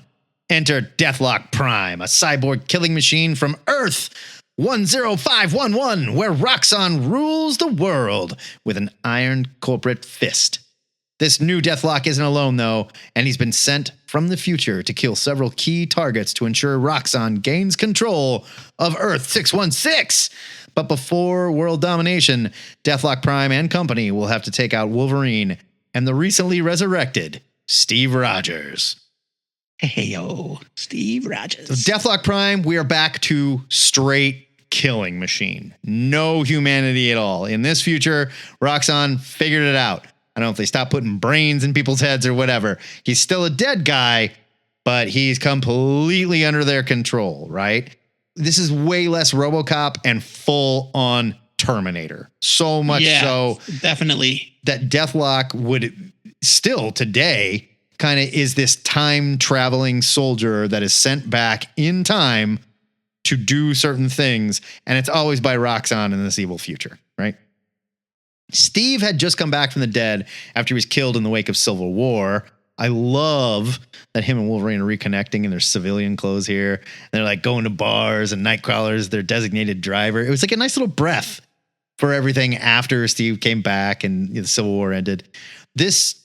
Enter Deathlok Prime, a cyborg killing machine from Earth 10511, where Roxxon rules the world with an iron corporate fist. This new Deathlok isn't alone, though, and he's been sent from the future to kill several key targets to ensure Roxxon gains control of Earth 616. But before world domination, Deathlok Prime and company will have to take out Wolverine and the recently resurrected Steve Rogers. Hey, yo, Steve Rogers. So Deathlok Prime, we are back to straight killing machine. No humanity at all. In this future, Roxxon figured it out. I don't know if they stopped putting brains in people's heads or whatever. He's still a dead guy, but he's completely under their control, right? This is way less RoboCop and full on Terminator. So much so definitely that Deathlok would still today kind of is this time traveling soldier that is sent back in time to do certain things. And it's always by Roxxon in this evil future, right? Steve had just come back from the dead after he was killed in the wake of Civil War. I love that him and Wolverine are reconnecting in their civilian clothes here. They're like going to bars and Nightcrawler's their designated driver. It was like a nice little breath for everything after Steve came back and the Civil War ended. There's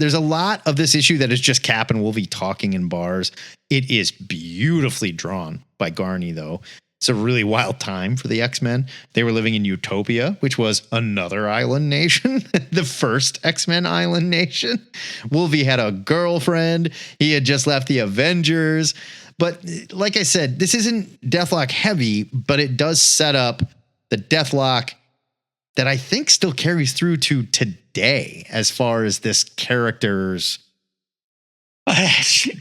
a lot of this issue that is just Cap and Wolvie talking in bars. It is beautifully drawn by Garney, though. It's a really wild time for the X-Men. They were living in Utopia, which was another island nation, the first X-Men island nation. Wolvie had a girlfriend. He had just left the Avengers. But like I said, this isn't Deathlok heavy, but it does set up the Deathlok that I think still carries through to today as far as this character's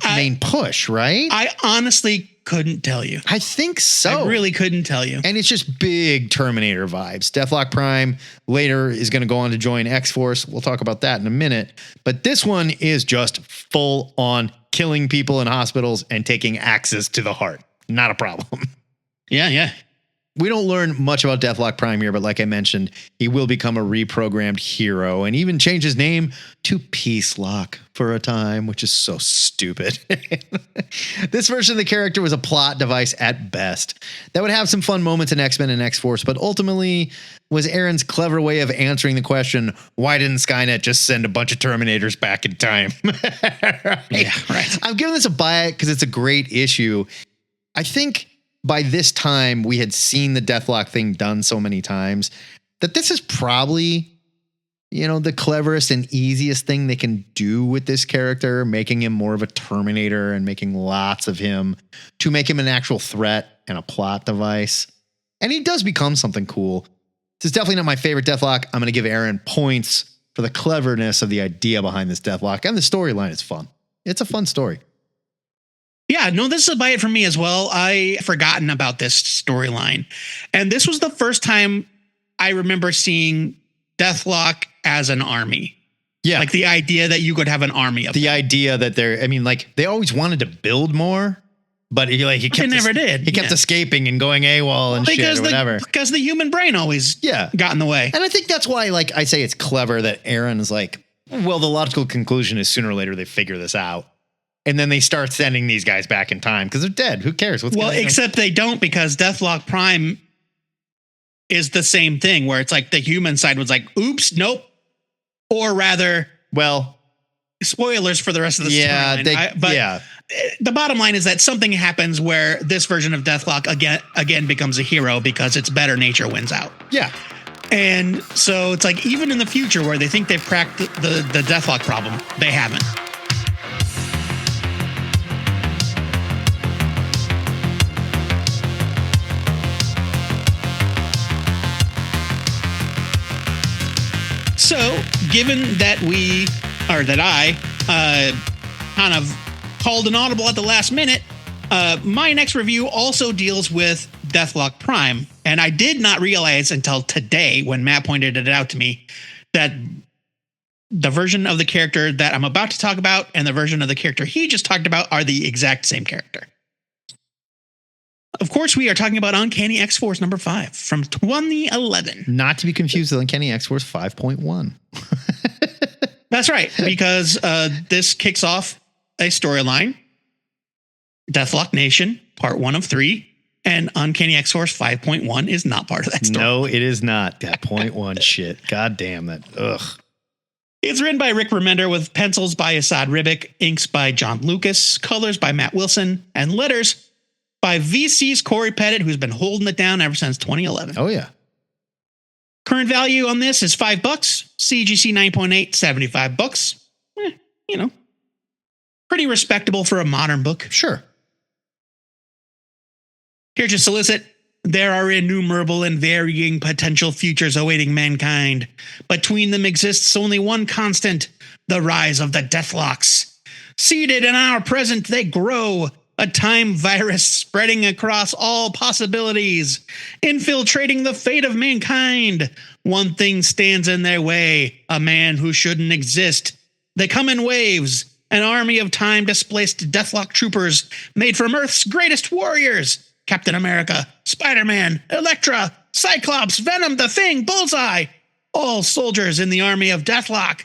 main push, right? I honestly couldn't tell you. I think so. I really couldn't tell you. And it's just big Terminator vibes. Deathlok Prime later is going to go on to join X-Force. We'll talk about that in a minute. But this one is just full on killing people in hospitals and taking axes to the heart. Not a problem. Yeah. We don't learn much about Deathlok Prime here, but like I mentioned, he will become a reprogrammed hero and even change his name to Peacelock for a time, which is so stupid. This version of the character was a plot device at best that would have some fun moments in X-Men and X-Force, but ultimately was Aaron's clever way of answering the question, why didn't Skynet just send a bunch of Terminators back in time? Right? Yeah, right. I'm giving this a buy because it's a great issue. I think by this time, we had seen the Deathlok thing done so many times that this is probably, the cleverest and easiest thing they can do with this character, making him more of a Terminator and making lots of him to make him an actual threat and a plot device. And he does become something cool. This is definitely not my favorite Deathlok. I'm going to give Aaron points for the cleverness of the idea behind this Deathlok, and the storyline is fun. It's a fun story. Yeah, no, this is a buy it from me as well. I forgotten about this storyline. And this was the first time I remember seeing Deathlok as an army. Yeah. Like the idea that you could have an army of the them. idea that they always wanted to build more, but he kept never did. He kept escaping and going AWOL and shit or whatever. Because the human brain always got in the way. And I think that's why, I say it's clever that Aaron is the logical conclusion is sooner or later they figure this out. And then they start sending these guys back in time because they're dead. Who cares? Except they don't, because Deathlok Prime is the same thing where it's like the human side was like, oops, nope. Or rather, spoilers for the rest of the storyline. The bottom line is that something happens where this version of Deathlok again becomes a hero because its better nature wins out. Yeah. And so it's like, even in the future where they think they've cracked the Deathlok problem, they haven't. So, given that I kind of called an audible at the last minute, my next review also deals with Deathlok Prime. And I did not realize until today, when Matt pointed it out to me, that the version of the character that I'm about to talk about and the version of the character he just talked about are the exact same character. Of course, we are talking about Uncanny X-Force number 5 from 2011. Not to be confused with Uncanny X-Force 5.1. That's right, because this kicks off a storyline, Deathlok Nation, part 1 of 3, and Uncanny X-Force 5.1 is not part of that story. No, it is not. That 0.1 shit. God damn that. Ugh. It's written by Rick Remender with pencils by Assad Ribic, inks by John Lucas, colors by Matt Wilson, and letters by VC's Corey Pettit, who's been holding it down ever since 2011. Oh, yeah. Current value on this is $5. CGC 9.8, $75. Pretty respectable for a modern book. Sure. Here to solicit, there are innumerable and varying potential futures awaiting mankind. Between them exists only one constant, the rise of the Deathloks. Seated in our present, they grow. A time virus spreading across all possibilities, infiltrating the fate of mankind. One thing stands in their way, a man who shouldn't exist. They come in waves, an army of time-displaced Deathlok troopers made from Earth's greatest warriors. Captain America, Spider-Man, Elektra, Cyclops, Venom, The Thing, Bullseye. All soldiers in the army of Deathlok,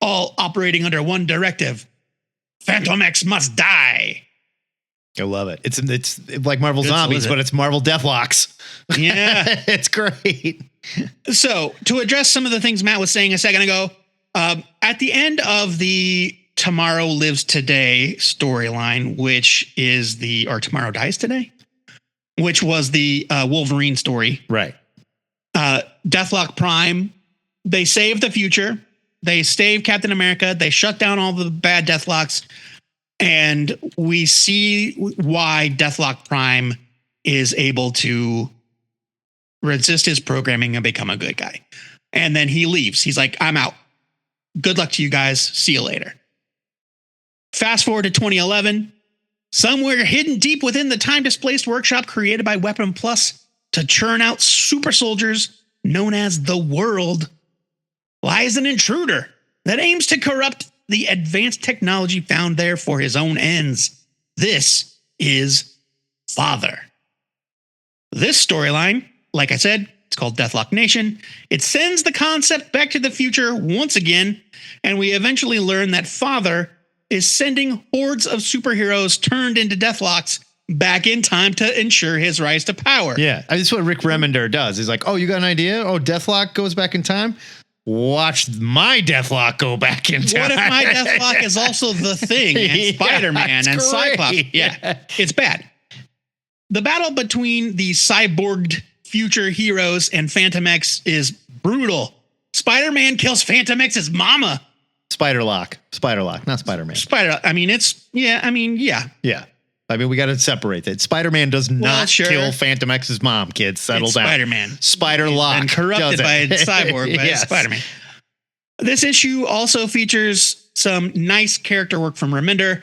all operating under one directive. Phantom X must die. I love it. It's like Marvel Zombies, but it's Marvel Deathloks. Yeah. It's great. So, to address some of the things Matt was saying a second ago, at the end of the Tomorrow Lives Today storyline, which is or Tomorrow Dies Today? which was the Wolverine story. Right. Deathlok Prime, they saved the future. They saved Captain America. They shut down all the bad Deathlocks. And we see why Deathlok Prime is able to resist his programming and become a good guy. And then he leaves. He's like, I'm out. Good luck to you guys. See you later. Fast forward to 2011. Somewhere hidden deep within the time-displaced workshop created by Weapon Plus to churn out super soldiers known as the World lies an intruder that aims to corrupt the advanced technology found there for his own ends. This is Father. This storyline, like I said, it's called Deathlok Nation. It sends the concept back to the future once again, and we eventually learn that Father is sending hordes of superheroes turned into Deathlocks back in time to ensure his rise to power. Yeah, that's what Rick Remender does. He's like, oh, you got an idea? Oh, Deathlok goes back in time? Watch my Deathlok go back in time. What if my Deathlok is also the Thing and Spider-Man and Cyclops? Yeah, it's bad. The battle between the cyborged future heroes and Phantom X is brutal. Spider-Man kills Phantom X's mama. Spider-Lock, not Spider-Man. Yeah. Yeah. I mean, we got to separate that. Spider-Man does not kill Phantom X's mom, kids. Settle down. Spider-Man. Spider-Lock. And corrupted by Cyborg, by Spider-Man. This issue also features some nice character work from Remender,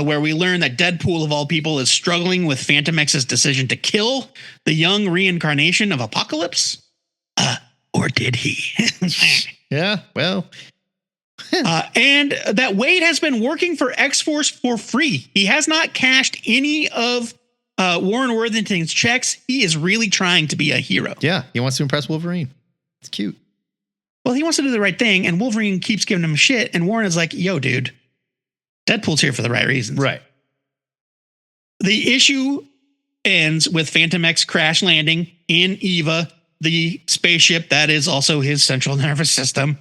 where we learn that Deadpool, of all people, is struggling with Phantom X's decision to kill the young reincarnation of Apocalypse. Or did he? Yeah, well... and that Wade has been working for X-Force for free. He has not cashed any of Warren Worthington's checks. He is really trying to be a hero. Yeah, he wants to impress Wolverine. It's cute. Well, he wants to do the right thing, and Wolverine keeps giving him shit, and Warren is like, yo, dude, Deadpool's here for the right reasons. Right. The issue ends with Phantom X crash landing in Eva, the spaceship that is also his central nervous system.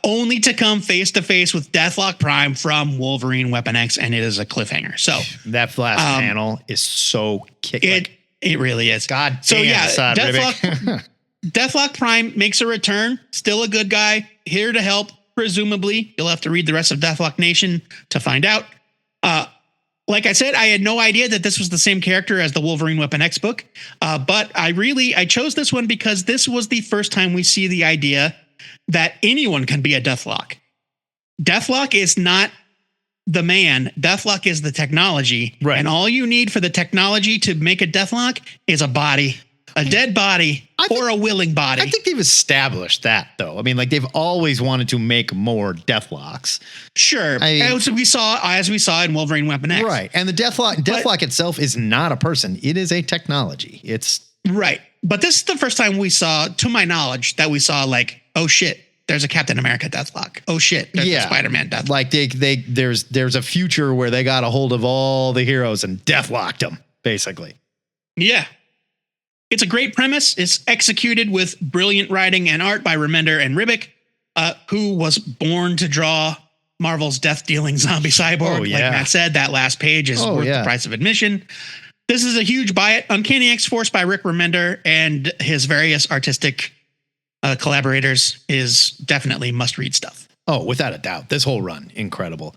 Only to come face to face with Deathlok Prime from Wolverine Weapon X, and it is a cliffhanger. So that last panel is so kick. It really is. God damn, Deathlok Prime makes a return. Still a good guy, here to help. Presumably, you'll have to read the rest of Deathlok Nation to find out. Like I said, I had no idea that this was the same character as the Wolverine Weapon X book, but I chose this one because this was the first time we see the idea that anyone can be a Deathlok. Deathlok is not the man. Deathlok is the technology. Right. And all you need for the technology to make a Deathlok is a body, a dead body, or a willing body. I think they've established that, though. I mean, like, they've always wanted to make more Deathlocks. Sure. As we saw in Wolverine Weapon X. Right. And the Deathlok itself is not a person. It is a technology. It's right. But this is the first time we saw, to my knowledge, that we saw like, oh shit, there's a Captain America Deathlok. Oh shit, there's a Spider-Man Deathlok. Like there's a future where they got a hold of all the heroes and Deathlocked them, basically. Yeah. It's a great premise. It's executed with brilliant writing and art by Remender and Ribic, who was born to draw Marvel's death-dealing zombie cyborg. Like Matt said, that last page is worth the price of admission. This is a huge buy it. Uncanny X-Force by Rick Remender and his various artistic collaborators is definitely must-read stuff. Oh, without a doubt. This whole run, incredible.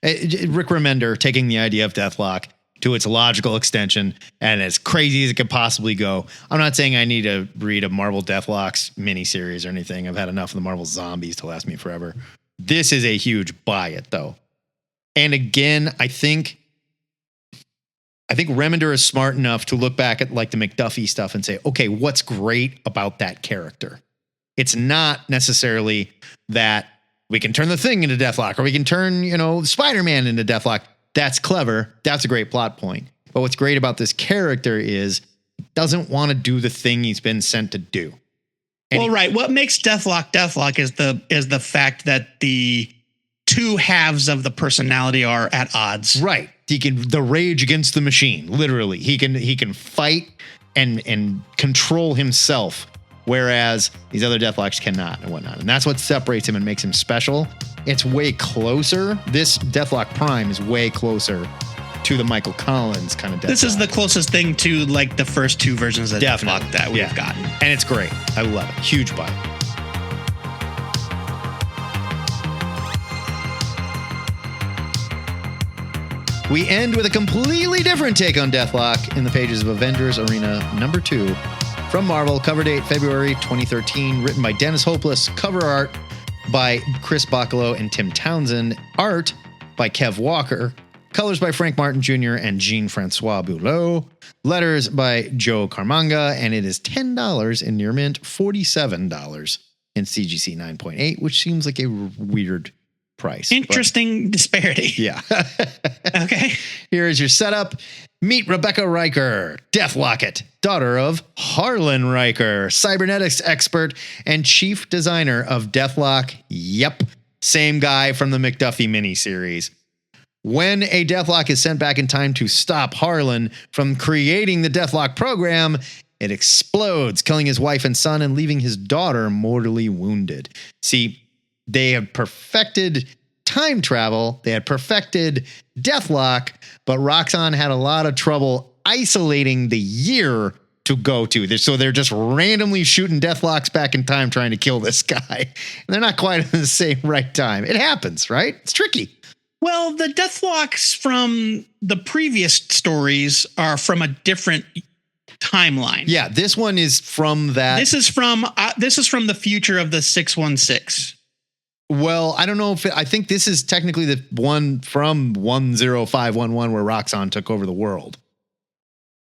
Rick Remender taking the idea of Deathlok to its logical extension and as crazy as it could possibly go. I'm not saying I need to read a Marvel Deathlocks miniseries or anything. I've had enough of the Marvel zombies to last me forever. This is a huge buy it, though. And again, I think Remender is smart enough to look back at like the McDuffie stuff and say, okay, what's great about that character? It's not necessarily that we can turn the Thing into Deathlok or we can turn, Spider-Man into Deathlok. That's clever. That's a great plot point. But what's great about this character is he doesn't want to do the thing he's been sent to do. And right. What makes Deathlok is the fact that the two halves of the personality are at odds. Right. He can the rage against the machine. Literally, he can fight and control himself, whereas these other Deathlocks cannot and whatnot. And that's what separates him and makes him special. It's way closer. This Deathlok Prime is way closer to the Michael Collins kind of Deathlok. This is the closest thing to like the first two versions of Deathlok that we've gotten. And it's great. I love it. Huge buy. We end with a completely different take on Deathlok in the pages of Avengers Arena number 2 from Marvel. Cover date February 2013. Written by Dennis Hopeless. Cover art by Chris Boccolo and Tim Townsend. Art by Kev Walker. Colors by Frank Martin Jr. and Jean-Francois Boulot. Letters by Joe Carmanga. And it is $10 in near mint, $47 in CGC 9.8, which seems like a weird price. Interesting disparity. Yeah. Okay. Here is your setup. Meet Rebecca Riker, Deathlocket, daughter of Harlan Riker, cybernetics expert and chief designer of Deathlok. Yep. Same guy from the McDuffie miniseries. When a Deathlok is sent back in time to stop Harlan from creating the Deathlok program, it explodes, killing his wife and son and leaving his daughter mortally wounded. See, they have perfected time travel. They had perfected Deathlok, but Roxxon had a lot of trouble isolating the year to go to. So they're just randomly shooting Deathloks back in time trying to kill this guy. And they're not quite in the same right time. It happens, right? It's tricky. Well, the Deathloks from the previous stories are from a different timeline. Yeah, this one is from that. This is from the future of the 616. Well, I don't know if I think this is technically the one from 10511 where Roxxon took over the world.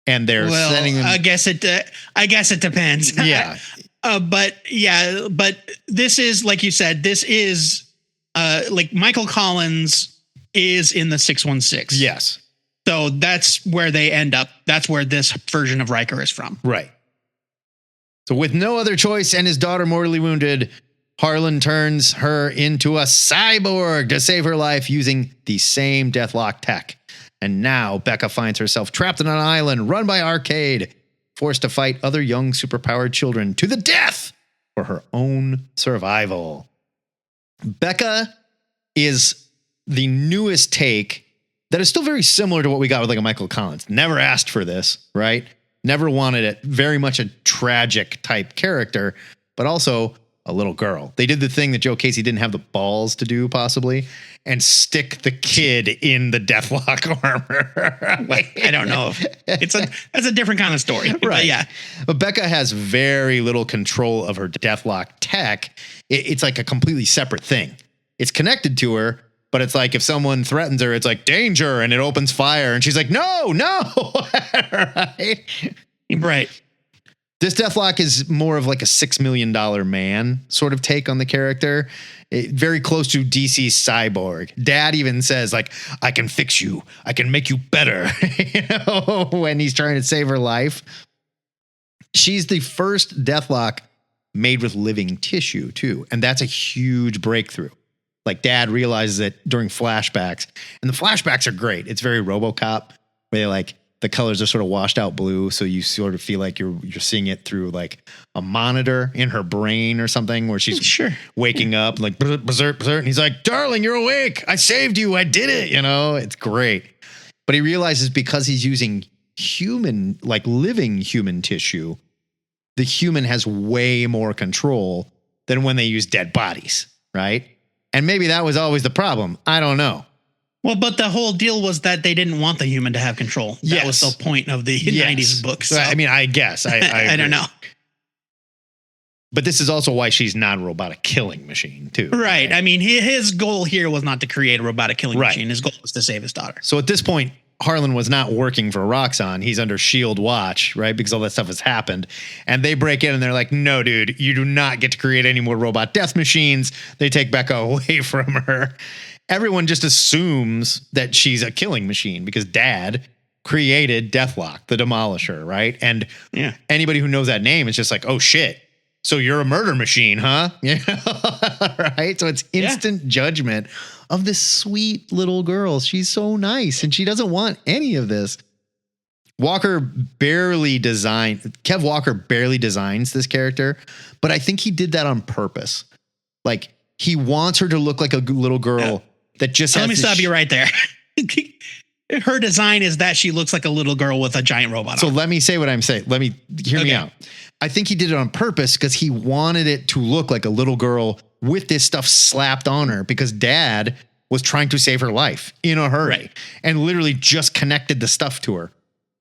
And they're sending them. I guess it depends. Yeah. But this is, like you said, this is like Michael Collins is in the 616. Yes. So that's where they end up. That's where this version of Riker is from. Right. So with no other choice and his daughter mortally wounded, Harlan turns her into a cyborg to save her life using the same Deathlok tech. And now Becca finds herself trapped on an island run by Arcade, forced to fight other young superpowered children to the death for her own survival. Becca is the newest take that is still very similar to what we got with like a Michael Collins. Never asked for this, right? Never wanted it. Very much a tragic type character, but also a little girl. They did the thing that Joe Casey didn't have the balls to do, possibly, and stick the kid in the Deathlok armor. Like, I don't know. That's a different kind of story. Right. But yeah. But Becca has very little control of her Deathlok tech. It's like a completely separate thing. It's connected to her, but it's like if someone threatens her, it's like danger, and it opens fire, and she's like, no. Right. This Deathlok is more of like a $6 million man sort of take on the character. Very close to DC's Cyborg. Dad even says like, I can fix you. I can make you better. When he's trying to save her life. She's the first Deathlok made with living tissue too. And that's a huge breakthrough. Like Dad realizes it during flashbacks, and the flashbacks are great. It's very RoboCop where they like, the colors are sort of washed out blue, so you sort of feel like you're seeing it through like a monitor in her brain or something, where she's waking up like berserk, and he's like, "Darling, you're awake. I saved you. I did it." You know, it's great. But he realizes because he's using human, like living human tissue, the human has way more control than when they use dead bodies, right? And maybe that was always the problem. I don't know. Well, but the whole deal was that they didn't want the human to have control. That was the point of the 90s books. So. I mean, I guess. I don't know. But this is also why she's not a robotic killing machine, too. Right. I mean, his goal here was not to create a robotic killing machine. His goal was to save his daughter. So at this point, Harlan was not working for Roxxon. He's under S.H.I.E.L.D. watch, right? Because all that stuff has happened. And they break in and they're like, no, dude, you do not get to create any more robot death machines. They take Becca away from her. Everyone just assumes that she's a killing machine because Dad created Deathlok, the Demolisher, right? And anybody who knows that name is just like, oh, shit. So you're a murder machine, huh? Right? So it's instant judgment of this sweet little girl. She's so nice and she doesn't want any of this. Kev Walker barely designs this character, but I think he did that on purpose. Like he wants her to look like a little girl that just has Let me stop you right there. her design is that she looks like a little girl with a giant robot. So let me say what I'm saying. Let me hear me out. I think he did it on purpose because he wanted it to look like a little girl with this stuff slapped on her because dad was trying to save her life in a hurry and literally just connected the stuff to her.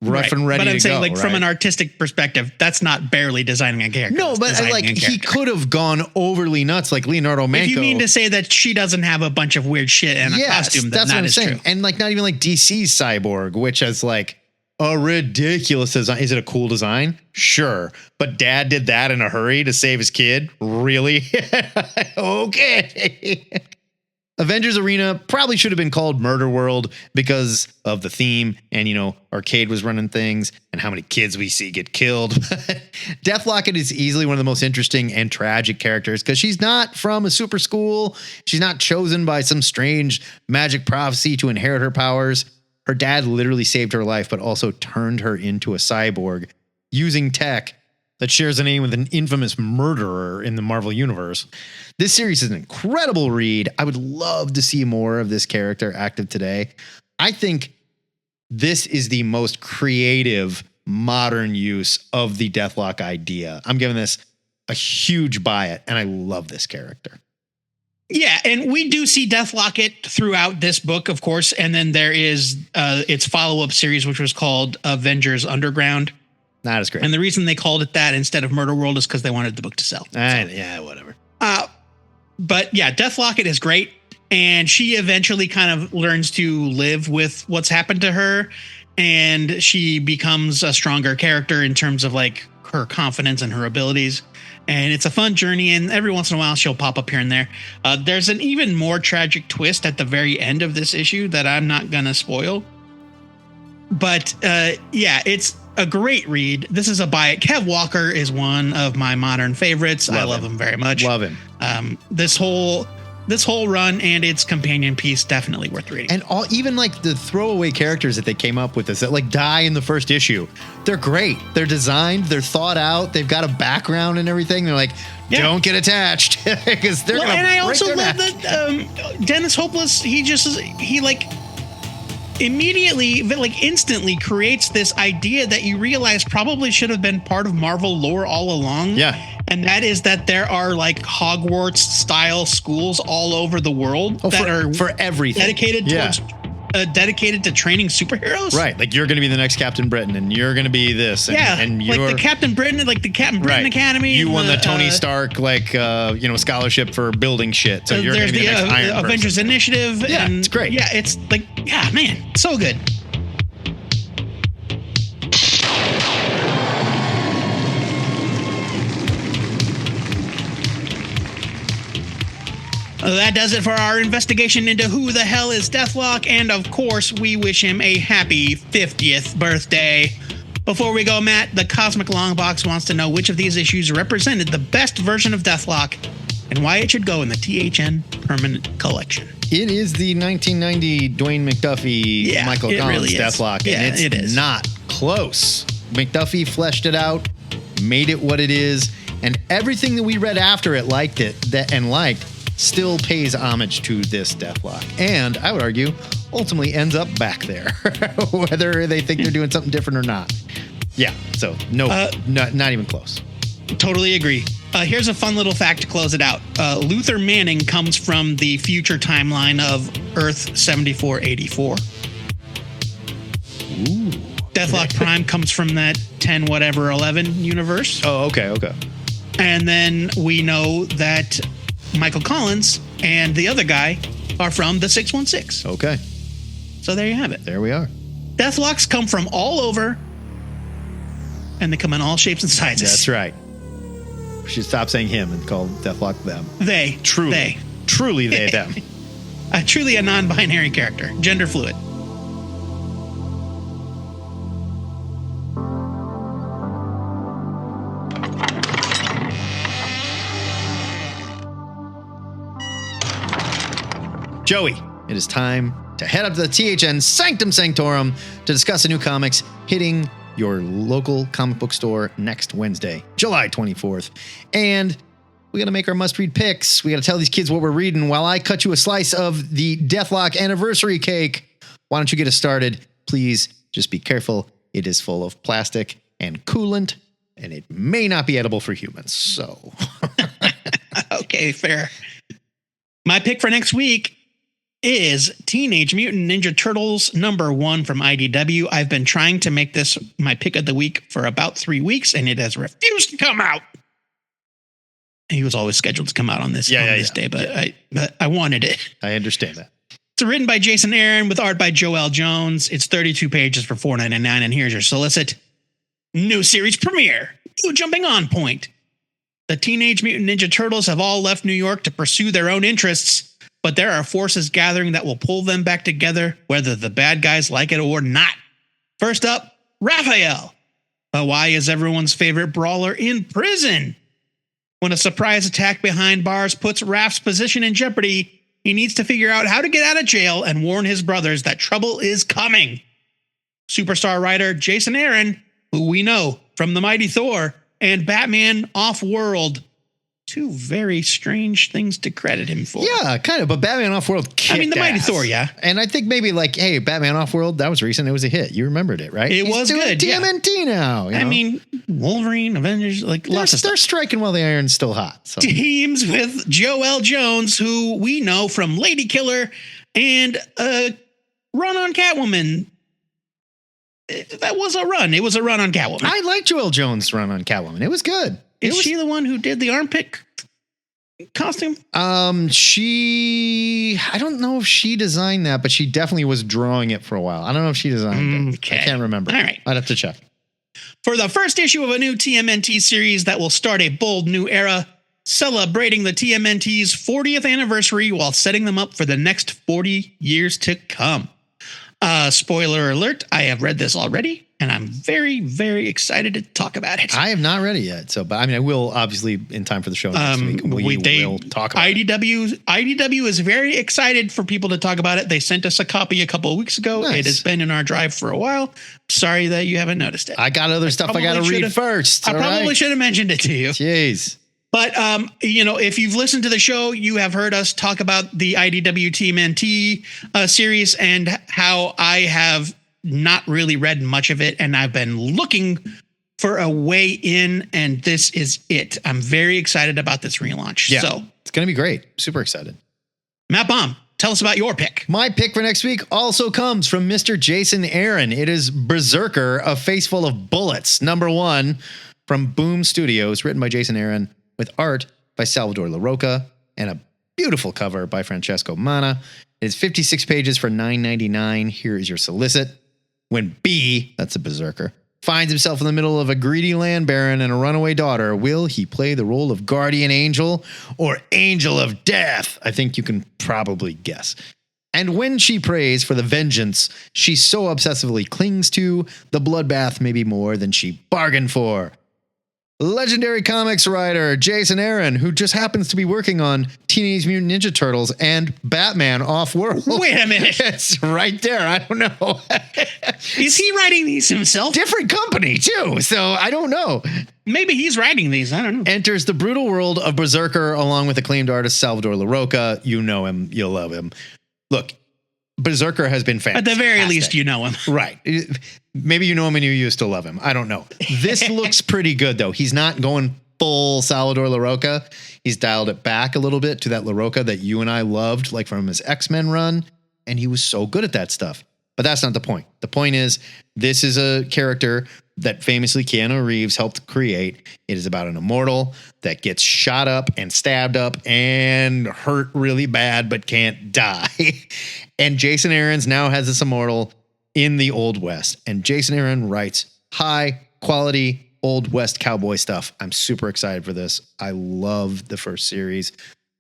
Rough and ready to go. But I'm saying, like, from an artistic perspective, that's not barely designing a character. No, but like he could have gone overly nuts, like Leonardo Manco. If you mean to say that she doesn't have a bunch of weird shit in a costume, then that is true. And like not even like DC's Cyborg, which is like a ridiculous design. Is it a cool design? Sure. But dad did that in a hurry to save his kid? Really? Okay. Avengers Arena probably should have been called Murder World because of the theme and, you know, Arcade was running things and how many kids we see get killed. Deathlok is easily one of the most interesting and tragic characters because she's not from a super school. She's not chosen by some strange magic prophecy to inherit her powers. Her dad literally saved her life, but also turned her into a cyborg using tech that shares a name with an infamous murderer in the Marvel Universe. This series is an incredible read. I would love to see more of this character active today. I think this is the most creative modern use of the Deathlok idea. I'm giving this a huge buy it, and I love this character. Yeah, and we do see Deathlok it throughout this book, of course, and then there is its follow-up series, which was called Avengers Underground. That is great. And the reason they called it that instead of Murder World is because they wanted the book to sell. Yeah, whatever. But yeah, Deathlok it is great. And she eventually kind of learns to live with what's happened to her. And she becomes a stronger character in terms of like her confidence and her abilities. And it's a fun journey. And every once in a while, she'll pop up here and there. There's an even more tragic twist at the very end of this issue that I'm not going to spoil. But yeah, it's a great read. This is a buy it. Kev Walker is one of my modern favorites. I love him very much. Love him. This whole run and its companion piece definitely worth reading. And even like the throwaway characters that they came up with that like die in the first issue. They're great. They're designed. They're thought out. They've got a background and everything. They're like, don't get attached because they're going to. And I also love that Dennis Hopeless. He like immediately, like instantly creates this idea that you realize probably should have been part of Marvel lore all along. Yeah. And that is that there are like Hogwarts style schools all over the world that are for everything dedicated to training superheroes. Right. Like you're going to be the next Captain Britain and you're going to be this. And, and you're like the Captain Britain Academy. You won the Tony Stark, scholarship for building shit. So you're going to be the next Iron Person. Avengers Initiative. Yeah, and it's great. Yeah, it's like, yeah, man, so good. That does it for our investigation into who the hell is Deathlok, and of course, we wish him a happy 50th birthday. Before we go, Matt, the Cosmic Longbox wants to know which of these issues represented the best version of Deathlok and why it should go in the THN Permanent Collection. It is the 1990 Dwayne McDuffie, Michael Collins really Deathlok, and it's not close. McDuffie fleshed it out, made it what it is, and everything that we read after it still pays homage to this Deathlok. And I would argue, ultimately ends up back there, whether they think they're doing something different or not. Yeah, so not even close. Totally agree. Here's a fun little fact to close it out. Luther Manning comes from the future timeline of Earth 7484. Ooh. Deathlok Prime comes from that 10-11 universe. Oh, okay. And then we know that Michael Collins and the other guy are from the 616. Okay. So there you have it. There we are. Deathloks come from all over, and they come in all shapes and sizes. That's right. We should stop saying him and call Deathlok them. They. Truly. They. Truly they, them. Truly a non-binary character. Gender fluid. Joey, it is time to head up to the THN Sanctum Sanctorum to discuss the new comics hitting your local comic book store next Wednesday, July 24th. And we got to make our must-read picks. We got to tell these kids what we're reading while I cut you a slice of the Deathlok anniversary cake. why don't you get us started? Please just be careful. It is full of plastic and coolant, and it may not be edible for humans. So, Okay, fair. My pick for next week is Teenage Mutant Ninja Turtles #1 from IDW. I've been trying to make this my pick of the week for about 3 weeks, and it has refused to come out. He was always scheduled to come out on this day, but I wanted it. I understand that. It's written by Jason Aaron with art by Joel Jones. It's 32 pages for $4.99, and here's your solicit. New series premiere. New jumping on point. The Teenage Mutant Ninja Turtles have all left New York to pursue their own interests, but there are forces gathering that will pull them back together, whether the bad guys like it or not. First up, Raphael. But why is everyone's favorite brawler in prison? When a surprise attack behind bars puts Raph's position in jeopardy, he needs to figure out how to get out of jail and warn his brothers that trouble is coming. Superstar writer Jason Aaron, who we know from The Mighty Thor and Batman Off-World. Two very strange things to credit him for. Yeah, kind of. But Batman Off-World kicked The Mighty ass. Thor, yeah. And I think maybe hey, Batman Off-World, that was recent. It was a hit. You remembered it, right? It was good, yeah. TMNT now. You know? Wolverine, Avengers, lots of stuff. They're striking while the iron's still hot. So. Teams with Joel Jones, who we know from Lady Killer and run on Catwoman. That was a run. It was a run on Catwoman. I like Joel Jones' run on Catwoman. It was good. Is she the one who did the armpit costume? I don't know if she designed that, but she definitely was drawing it for a while. I don't know if she designed it. I can't remember. All right. I'd have to check. For the first issue of a new TMNT series that will start a bold new era, celebrating the TMNT's 40th anniversary while setting them up for the next 40 years to come. Spoiler alert, I have read this already, and I'm very, very excited to talk about it. I have not read it yet, but I will obviously in time for the show next week. We will talk about it. IDW is very excited for people to talk about it. They sent us a copy a couple of weeks ago. Nice. It has been in our drive for a while. Sorry that you haven't noticed it. I got other stuff I got to read first. I probably should have mentioned it to you. Jeez. But, if you've listened to the show, you have heard us talk about the IDW TMNT series and how I have not really read much of it. And I've been looking for a way in, and this is it. I'm very excited about this relaunch. Yeah, so it's going to be great. Super excited. Matt Baum, tell us about your pick. My pick for next week also comes from Mr. Jason Aaron. It is Berserker, A Face Full of Bullets, #1 from Boom Studios, written by Jason Aaron, with art by Salvador LaRocca and a beautiful cover by Francesco Mana. It is 56 pages for $9.99. Here is your solicit. When B, that's a berserker, finds himself in the middle of a greedy land baron and a runaway daughter, will he play the role of guardian angel or angel of death? I think you can probably guess. And when she prays for the vengeance she so obsessively clings to, the bloodbath may be more than she bargained for. Legendary comics writer Jason Aaron, who just happens to be working on Teenage Mutant Ninja Turtles and Batman Off-World. Wait a minute. It's right there. I don't know. Is he writing these himself? Different company, too. So I don't know. Maybe he's writing these. I don't know. Enters the brutal world of Berserker along with acclaimed artist Salvador LaRocca. You know him. You'll love him. Look, Berserker has been fantastic. At the very least, you know him. Right. Maybe you know him and you used to love him. I don't know. This looks pretty good, though. He's not going full Salvador LaRocca. He's dialed it back a little bit to that LaRocca that you and I loved, like from his X-Men run. And he was so good at that stuff. But that's not the point. The point is, this is a character that famously Keanu Reeves helped create. It is about an immortal that gets shot up and stabbed up and hurt really bad, but can't die. And Jason Aaron's now has this immortal in the Old West. And Jason Aaron writes high quality Old West cowboy stuff. I'm super excited for this. I love the first series.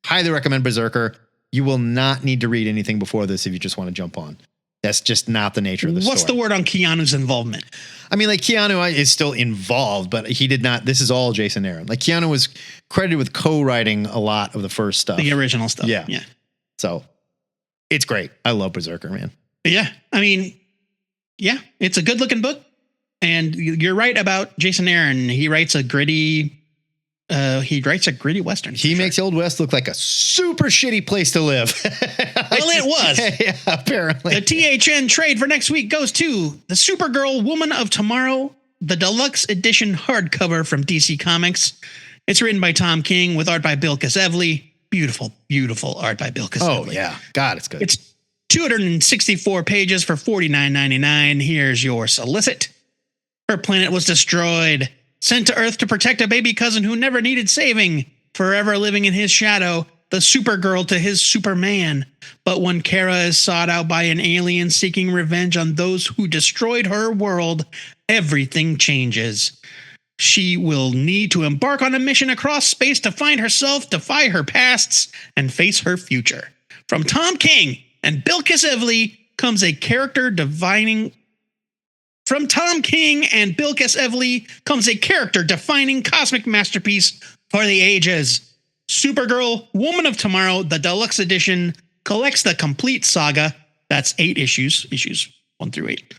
Highly recommend Berserker. You will not need to read anything before this if you just want to jump on. That's just not the nature of the story. What's the word on Keanu's involvement? I mean, like, Keanu is still involved, but he did not. This is all Jason Aaron. Like, Keanu was credited with co-writing a lot of the first stuff. The original stuff. Yeah. So it's great. I love Berserker, man. Yeah. I mean, yeah, it's a good looking book. And you're right about Jason Aaron. He writes a gritty, He writes a gritty Western. He makes the Old West look like a super shitty place to live. Well, it was. Yeah, apparently. The THN trade for next week goes to the Supergirl Woman of Tomorrow, the deluxe edition hardcover from DC Comics. It's written by Tom King with art by Bill Kazevely. Beautiful, beautiful art by Bill Kazevely. Oh, yeah. God, it's good. It's 264 pages for $49.99. Here's your solicit. Her planet was destroyed, sent to Earth to protect a baby cousin who never needed saving, forever living in his shadow, the Supergirl to his Superman. But when Kara is sought out by an alien seeking revenge on those who destroyed her world, everything changes. She will need to embark on a mission across space to find herself, defy her pasts, and face her future. From Tom King and Bill Kazevely comes a character defining cosmic masterpiece for the ages. Supergirl, Woman of Tomorrow, the deluxe edition, collects the complete saga. That's 8 issues 1 through 8.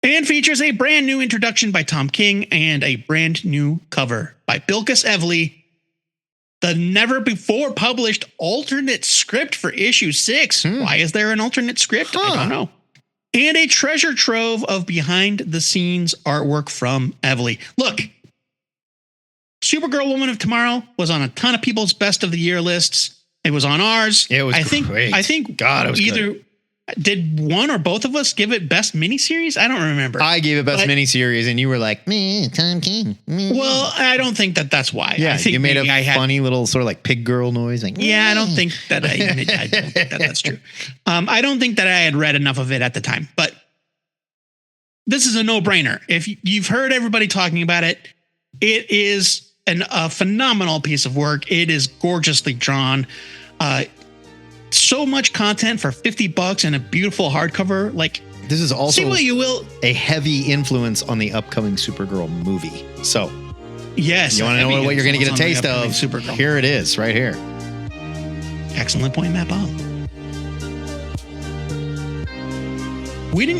And features a brand new introduction by Tom King and a brand new cover by Bill Kazevely. The never before published alternate script for issue 6. Why is there an alternate script? I don't know. And a treasure trove of behind the scenes artwork from Evely. Look, Supergirl Woman of Tomorrow was on a ton of people's best of the year lists. It was on ours. It was great. I think God, it was either good. Did one or both of us give it best miniseries? I don't remember. I gave it best miniseries, and you were like, me, Tom King. Me. Well, I don't think that's why. Yeah, I think you made a funny little sort of like pig girl noise. Like, yeah, I don't think that I don't think that's true. I don't think that I had read enough of it at the time, but this is a no-brainer. If you've heard everybody talking about it, it is a phenomenal piece of work. It is gorgeously drawn. So much content for $50 and a beautiful hardcover. Like, this is also say what you will, a heavy influence on the upcoming Supergirl movie. So, yes, you want to know what you're going to get a taste of? Supergirl. Here it is, right here. Excellent point, Matt Bob.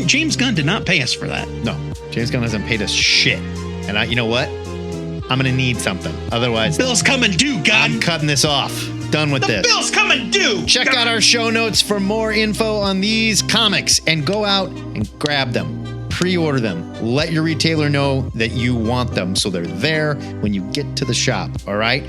James Gunn did not pay us for that. No, James Gunn hasn't paid us shit. And you know what? I'm going to need something. Otherwise, Bill's coming due, Gunn. I'm cutting this off. Done with this. Bill's coming due. Check out our show notes for more info on these comics and go out and grab them. Pre-order them. Let your retailer know that you want them so they're there when you get to the shop. All right?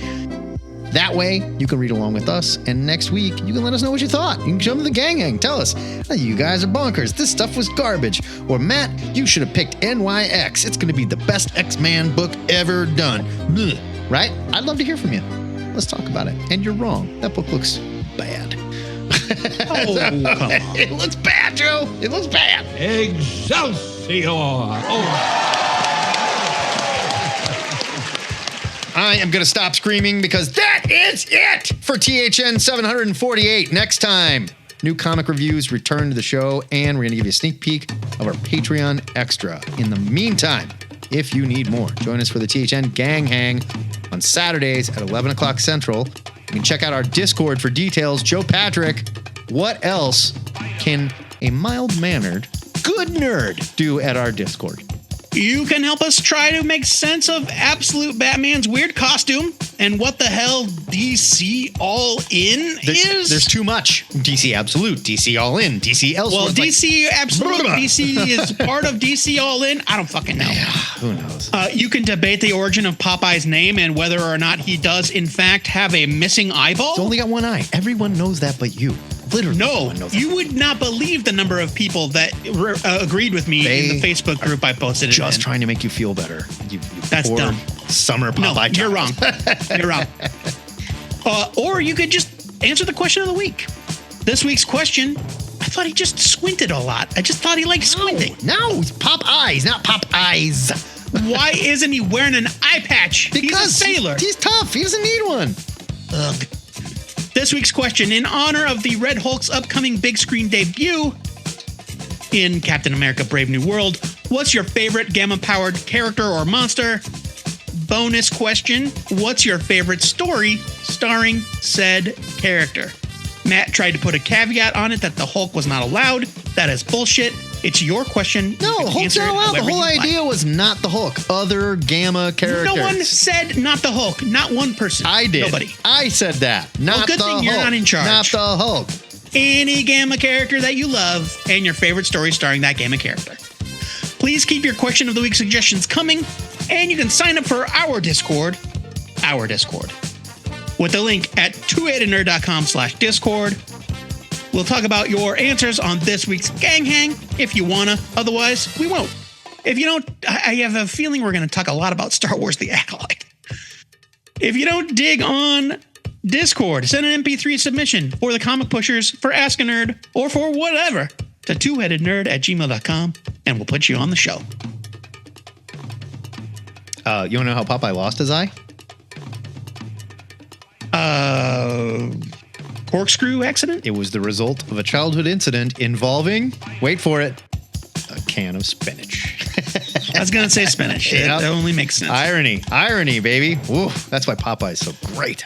That way, you can read along with us, and next week, you can let us know what you thought. You can jump to the gang. Tell us, hey, you guys are bonkers. This stuff was garbage. Or, Matt, you should have picked NYX. It's going to be the best X-Man book ever done. Blech. Right? I'd love to hear from you. Let's talk about it. And you're wrong. That book looks bad. Oh, come on. It looks bad, Joe. It looks bad. Excelsior! I am going to stop screaming because that is it for THN 748. Next time, new comic reviews return to the show, and we're going to give you a sneak peek of our Patreon extra. In the meantime, if you need more, join us for the THN Gang Hang on Saturdays at 11 o'clock Central. You can check out our Discord for details. Joe Patrick, what else can a mild-mannered, good nerd do at our Discord? You can help us try to make sense of Absolute Batman's weird costume and what the hell DC All In is. There's too much. DC Absolute, DC All In, DC Ellsworth. Well, DC Absolute, DC is part of DC All In. I don't fucking know. Yeah, who knows? You can debate the origin of Popeye's name and whether or not he does, in fact, have a missing eyeball. He's only got one eye. Everyone knows that but you. Literally. No, you would not believe the number of people that agreed with me in the Facebook group I posted it in. Just trying to make you feel better. You That's poor dumb. Summer Popeye. No, you're child. wrong. You're wrong. Or you could just answer the question of the week. This week's question, I thought he just squinted a lot. I just thought he liked squinting. No, he's Pop Eyes, not Pop Eyes. Why isn't he wearing an eye patch? Because he's a sailor. He's tough. He doesn't need one. Ugh. This week's question, in honor of the Red Hulk's upcoming big screen debut in Captain America Brave New World, what's your favorite gamma-powered character or monster? Bonus question, what's your favorite story starring said character? Matt tried to put a caveat on it that the Hulk was not allowed. That is bullshit. It's your question. No, You can Hulk's answer not it allowed. The however whole you like. idea was not the Hulk. Other Gamma characters. No one said not the Hulk. Not one person. I did. Nobody. I said that. Not good the thing Hulk. you're not in charge. Not the Hulk. Any Gamma character that you love and your favorite story starring that Gamma character. Please keep your question of the week suggestions coming, and you can sign up for our Discord with the link at twoheadednerd.com/Discord. We'll talk about your answers on this week's Gang Hang if you wanna. Otherwise, we won't. If you don't, I have a feeling we're going to talk a lot about Star Wars The Acolyte. If you don't dig on Discord, send an MP3 submission for the Comic Pushers, for Ask a Nerd, or for whatever to twoheadednerd@gmail.com, and we'll put you on the show. You want to know how Popeye lost his eye? Corkscrew accident? It was the result of a childhood incident involving, wait for it, a can of spinach. I was going to say spinach. Yep. That only makes sense. Irony, baby. Ooh, that's why Popeye's so great.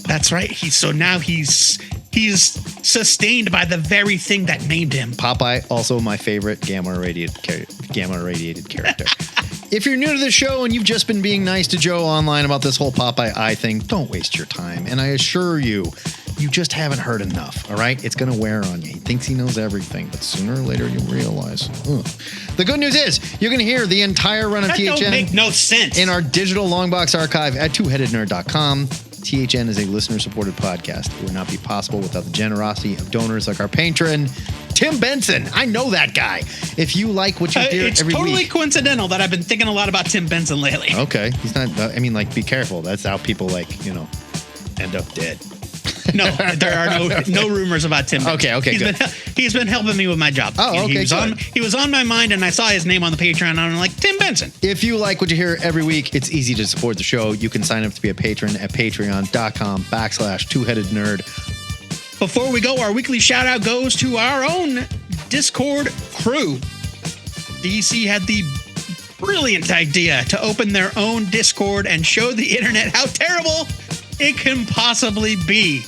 That's right. He's sustained by the very thing that named him. Popeye, also my favorite gamma irradiated character. If you're new to the show and you've just been being nice to Joe online about this whole Popeye eye thing, don't waste your time. And I assure you, you just haven't heard enough, all right? It's going to wear on you. He thinks he knows everything, but sooner or later you'll realize. The good news is you're going to hear the entire run of That THN don't make no sense. in our digital longbox archive at twoheadednerd.com. THN is a listener-supported podcast. It would not be possible without the generosity of donors like our patron, Tim Benson. I know that guy. If you like what you hear it's every totally week. coincidental that I've been thinking a lot about Tim Benson lately. Okay. He's not, be careful. That's how people end up dead. No, there are no rumors about Tim Benson. Okay, good. He's been helping me with my job. Oh, okay, He was on my mind, and I saw his name on the Patreon, and I'm like, Tim Benson. If you like what you hear every week, it's easy to support the show. You can sign up to be a patron at patreon.com/twoheadednerd. Before we go, our weekly shout out goes to our own Discord crew. DC had the brilliant idea to open their own Discord and show the internet how terrible it can possibly be.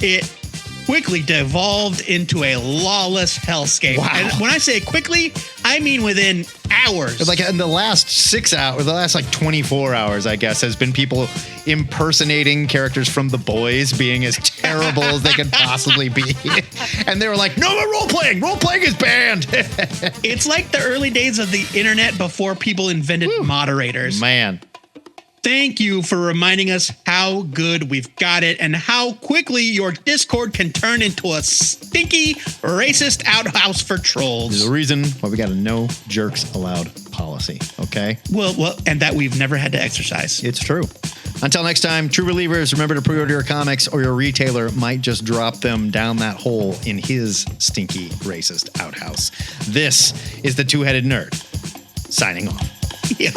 It quickly devolved into a lawless hellscape. Wow. And when I say quickly, I mean within hours. Like in the last 6 hours, the last 24 hours, I guess, has been people impersonating characters from The Boys being as terrible as they could possibly be. And they were like, no more role-playing. Role-playing is banned. It's like the early days of the internet before people invented moderators. Man. Thank you for reminding us how good we've got it and how quickly your Discord can turn into a stinky, racist outhouse for trolls. There's a reason why we got a no jerks allowed policy, okay? Well, and that we've never had to exercise. It's true. Until next time, true believers, remember to pre-order your comics or your retailer might just drop them down that hole in his stinky, racist outhouse. This is the Two-Headed Nerd, signing off. Yeah.